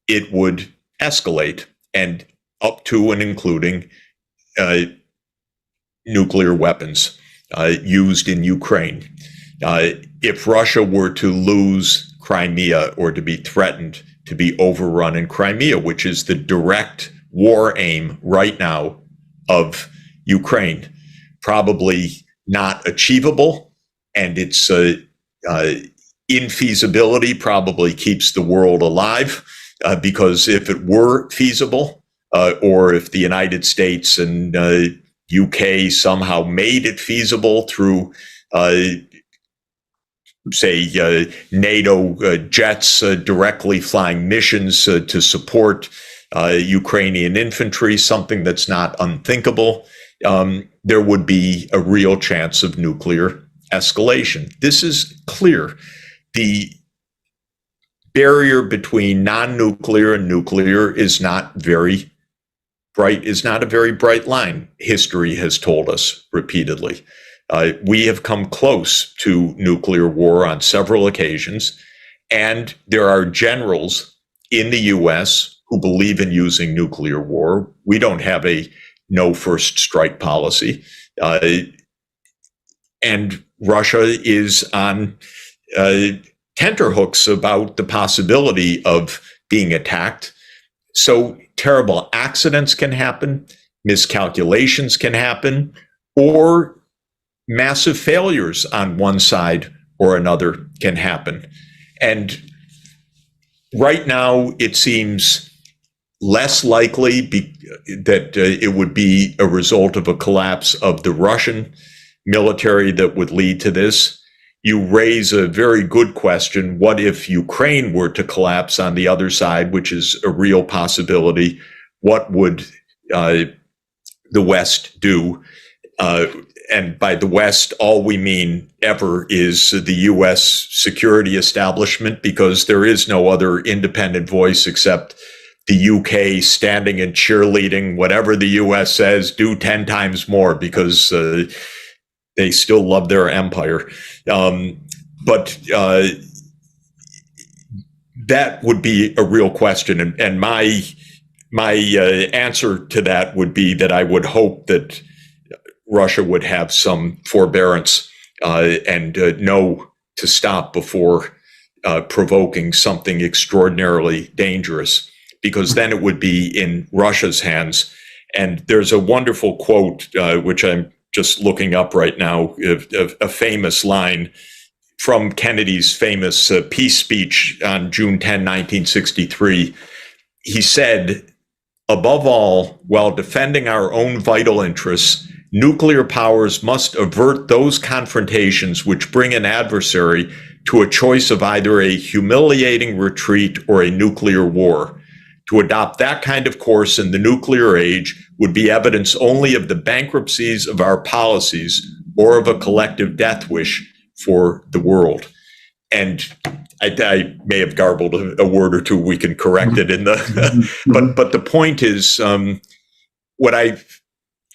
it would escalate, and up to and including nuclear weapons used in Ukraine. If Russia were to lose Crimea or to be threatened to be overrun in Crimea, which is the direct war aim right now of Ukraine, probably not achievable, and its infeasibility probably keeps the world alive, because if it were feasible, or if the United States and UK somehow made it feasible through, say, NATO jets directly flying missions to support Ukrainian infantry, something that's not unthinkable, there would be a real chance of nuclear escalation. This is clear. The barrier between non-nuclear and nuclear is not very bright is not a very bright line. History has told us repeatedly. We have come close to nuclear war on several occasions, and there are generals in the U.S. who believe in using nuclear war. We don't have a no first strike policy. And Russia is on tenterhooks about the possibility of being attacked. So terrible accidents can happen, miscalculations can happen, or massive failures on one side or another can happen. And right now, it seems less likely that it would be a result of a collapse of the Russian military that would lead to this. You raise a very good question. What if Ukraine were to collapse on the other side, which is a real possibility? What would the West do? And by the West, all we mean ever is the U.S. security establishment, because there is no other independent voice except the UK standing and cheerleading whatever the U.S. says, do 10 times more, because they still love their empire. But that would be a real question. And my answer to that would be that I would hope that Russia would have some forbearance and know to stop before provoking something extraordinarily dangerous, because then it would be in Russia's hands. And there's a wonderful quote, which I'm just looking up right now, a famous line from Kennedy's famous peace speech on June 10, 1963. He said, "Above all, while defending our own vital interests, nuclear powers must avert those confrontations which bring an adversary to a choice of either a humiliating retreat or a nuclear war. To adopt that kind of course in the nuclear age would be evidence only of the bankruptcies of our policies or of a collective death wish for the world." And I may have garbled a word or two. We can correct it in the, but the point is, what I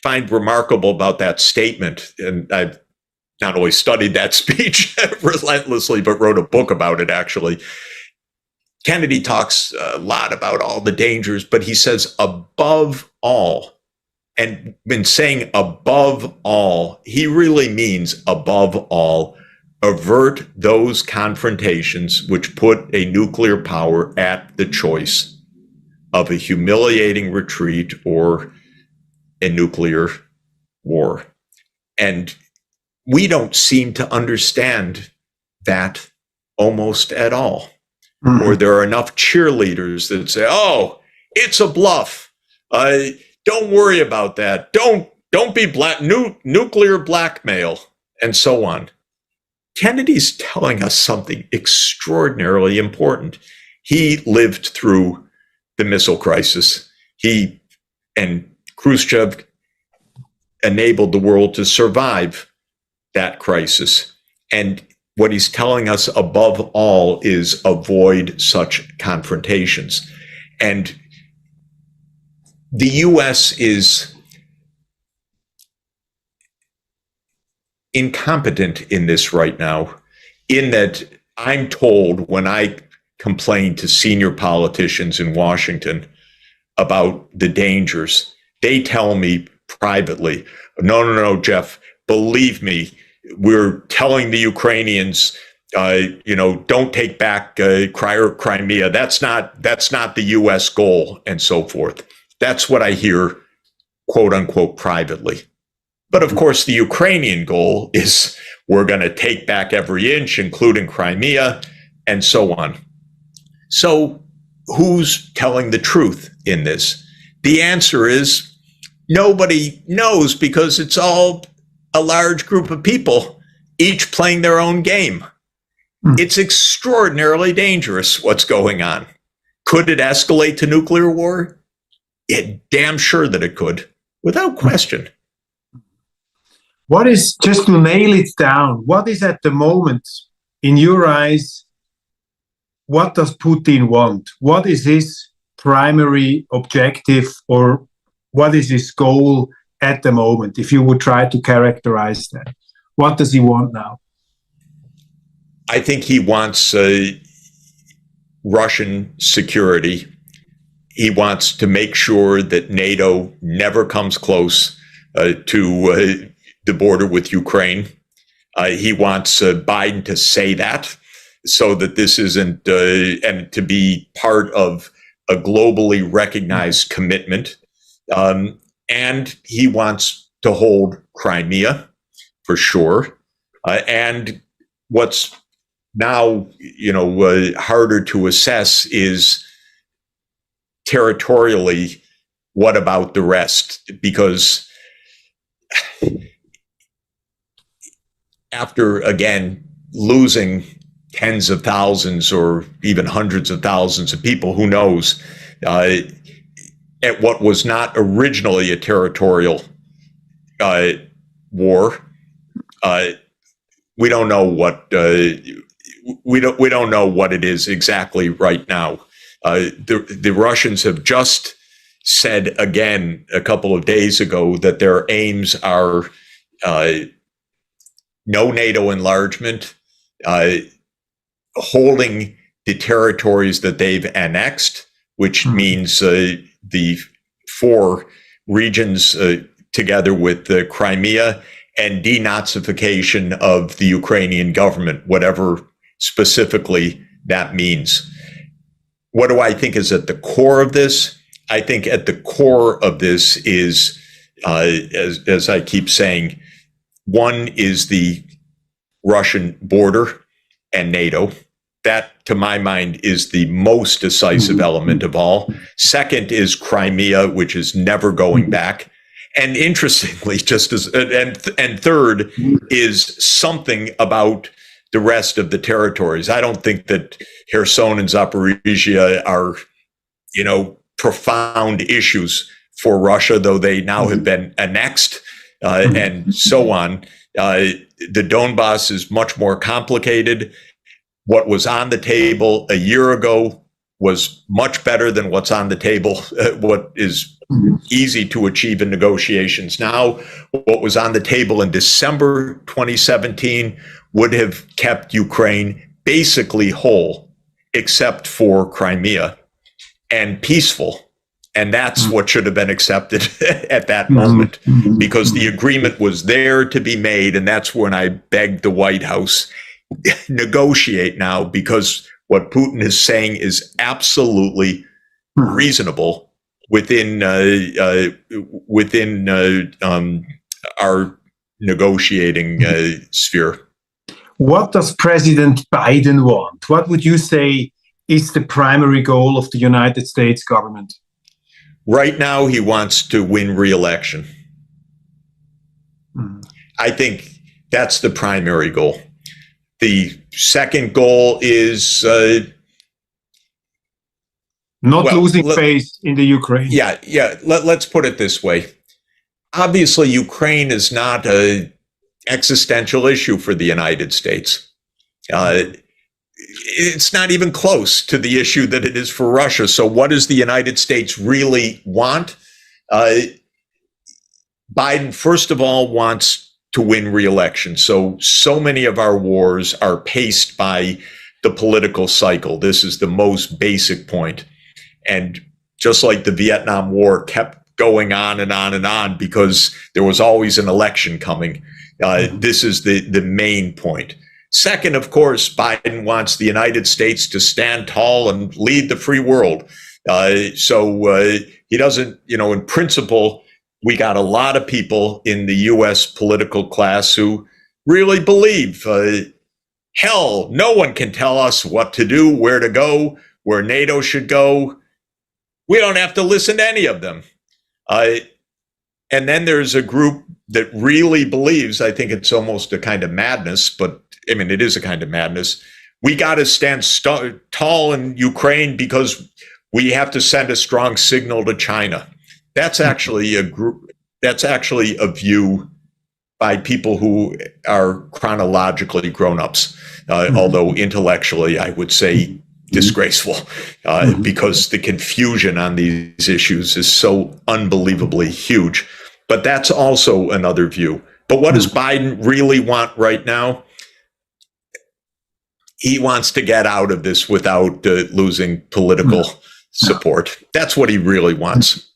find remarkable about that statement, and I've not only studied that speech relentlessly, but wrote a book about it, actually. Kennedy talks a lot about all the dangers, but he says above all. And when saying above all, he really means above all, avert those confrontations which put a nuclear power at the choice of a humiliating retreat or a nuclear war. And we don't seem to understand that almost at all. Mm-hmm. Or there are enough cheerleaders that say, "Oh, it's a bluff. Don't worry about that. Don't be nuclear blackmail," and so on. Kennedy's telling us something extraordinarily important. He lived through the missile crisis. He and Khrushchev enabled the world to survive that crisis. And what he's telling us above all is avoid such confrontations. And the U.S. is incompetent in this right now, in that I'm told when I complain to senior politicians in Washington about the dangers, they tell me privately, no, Jeff, believe me, we're telling the Ukrainians, don't take back Crimea. That's not the U.S. goal, and so forth. That's what I hear, quote unquote, privately. But of course, the Ukrainian goal is we're going to take back every inch, including Crimea, and so on. So who's telling the truth in this? The answer is nobody knows, because it's all a large group of people, each playing their own game. It's extraordinarily dangerous what's going on. Could it escalate to nuclear war? Yeah, damn sure that it could, without question.
What is, just to nail it down, what is at the moment, in your eyes, what does Putin want? What is his primary objective, or what is his goal at the moment, if you would try to characterize that? What does he want now?
I think he wants Russian security. He wants to make sure that NATO never comes close to the border with Ukraine. He wants Biden to say that so that this isn't, and to be part of a globally recognized commitment. And he wants to hold Crimea for sure. And what's now, harder to assess is territorially, what about the rest? Because after, again, losing tens of thousands or even hundreds of thousands of people, who knows, at what was not originally a territorial war, we don't know what we don't know what it is exactly right now. The Russians have just said again a couple of days ago that their aims are no NATO enlargement, holding the territories that they've annexed, which means the 4 regions together with the Crimea, and denazification of the Ukrainian government, whatever specifically that means. What do I think is at the core of this? I think at the core of this is, as I keep saying, one is the Russian border and NATO. That, to my mind, is the most decisive element of all. Second is Crimea, which is never going back. And interestingly, and third is something about the rest of the territories. I don't think that Kherson and Zaporizhia are, profound issues for Russia, though they now have been annexed and so on. The Donbass is much more complicated. What was on the table a year ago was much better than what's on the table, what is easy to achieve in negotiations now. What was on the table in December 2017 would have kept Ukraine basically whole, except for Crimea, and peaceful. And that's what should have been accepted at that moment, because the agreement was there to be made. And that's when I begged the White House, negotiate now, because what Putin is saying is absolutely reasonable within our negotiating sphere.
What does President Biden want? What would you say is the primary goal of the United States government?
Right now, he wants to win re-election. I think that's the primary goal. The second goal is
not losing face in the Ukraine.
Yeah. Let's put it this way. Obviously, Ukraine is not an existential issue for the United States. It's not even close to the issue that it is for Russia. So what does the United States really want? Biden, first of all, wants to win re-election. So many of our wars are paced by the political cycle. This is the most basic point. And just like the Vietnam War kept going on and on and on because there was always an election coming, this is the main point. Second, of course, Biden wants the United States to stand tall and lead the free world. So he doesn't, in principle, we got a lot of people in the U.S. political class who really believe, hell, no one can tell us what to do, where to go, where NATO should go. We don't have to listen to any of them. And then there's a group that really believes, I think it's almost a kind of madness, but I mean, it is a kind of madness. We got to stand tall in Ukraine because we have to send a strong signal to China. That's actually a group. That's actually a view by people who are chronologically grown-ups, although intellectually, I would say, disgraceful because the confusion on these issues is so unbelievably huge. But that's also another view. But what does Biden really want right now? He wants to get out of this without losing political support. That's what he really wants.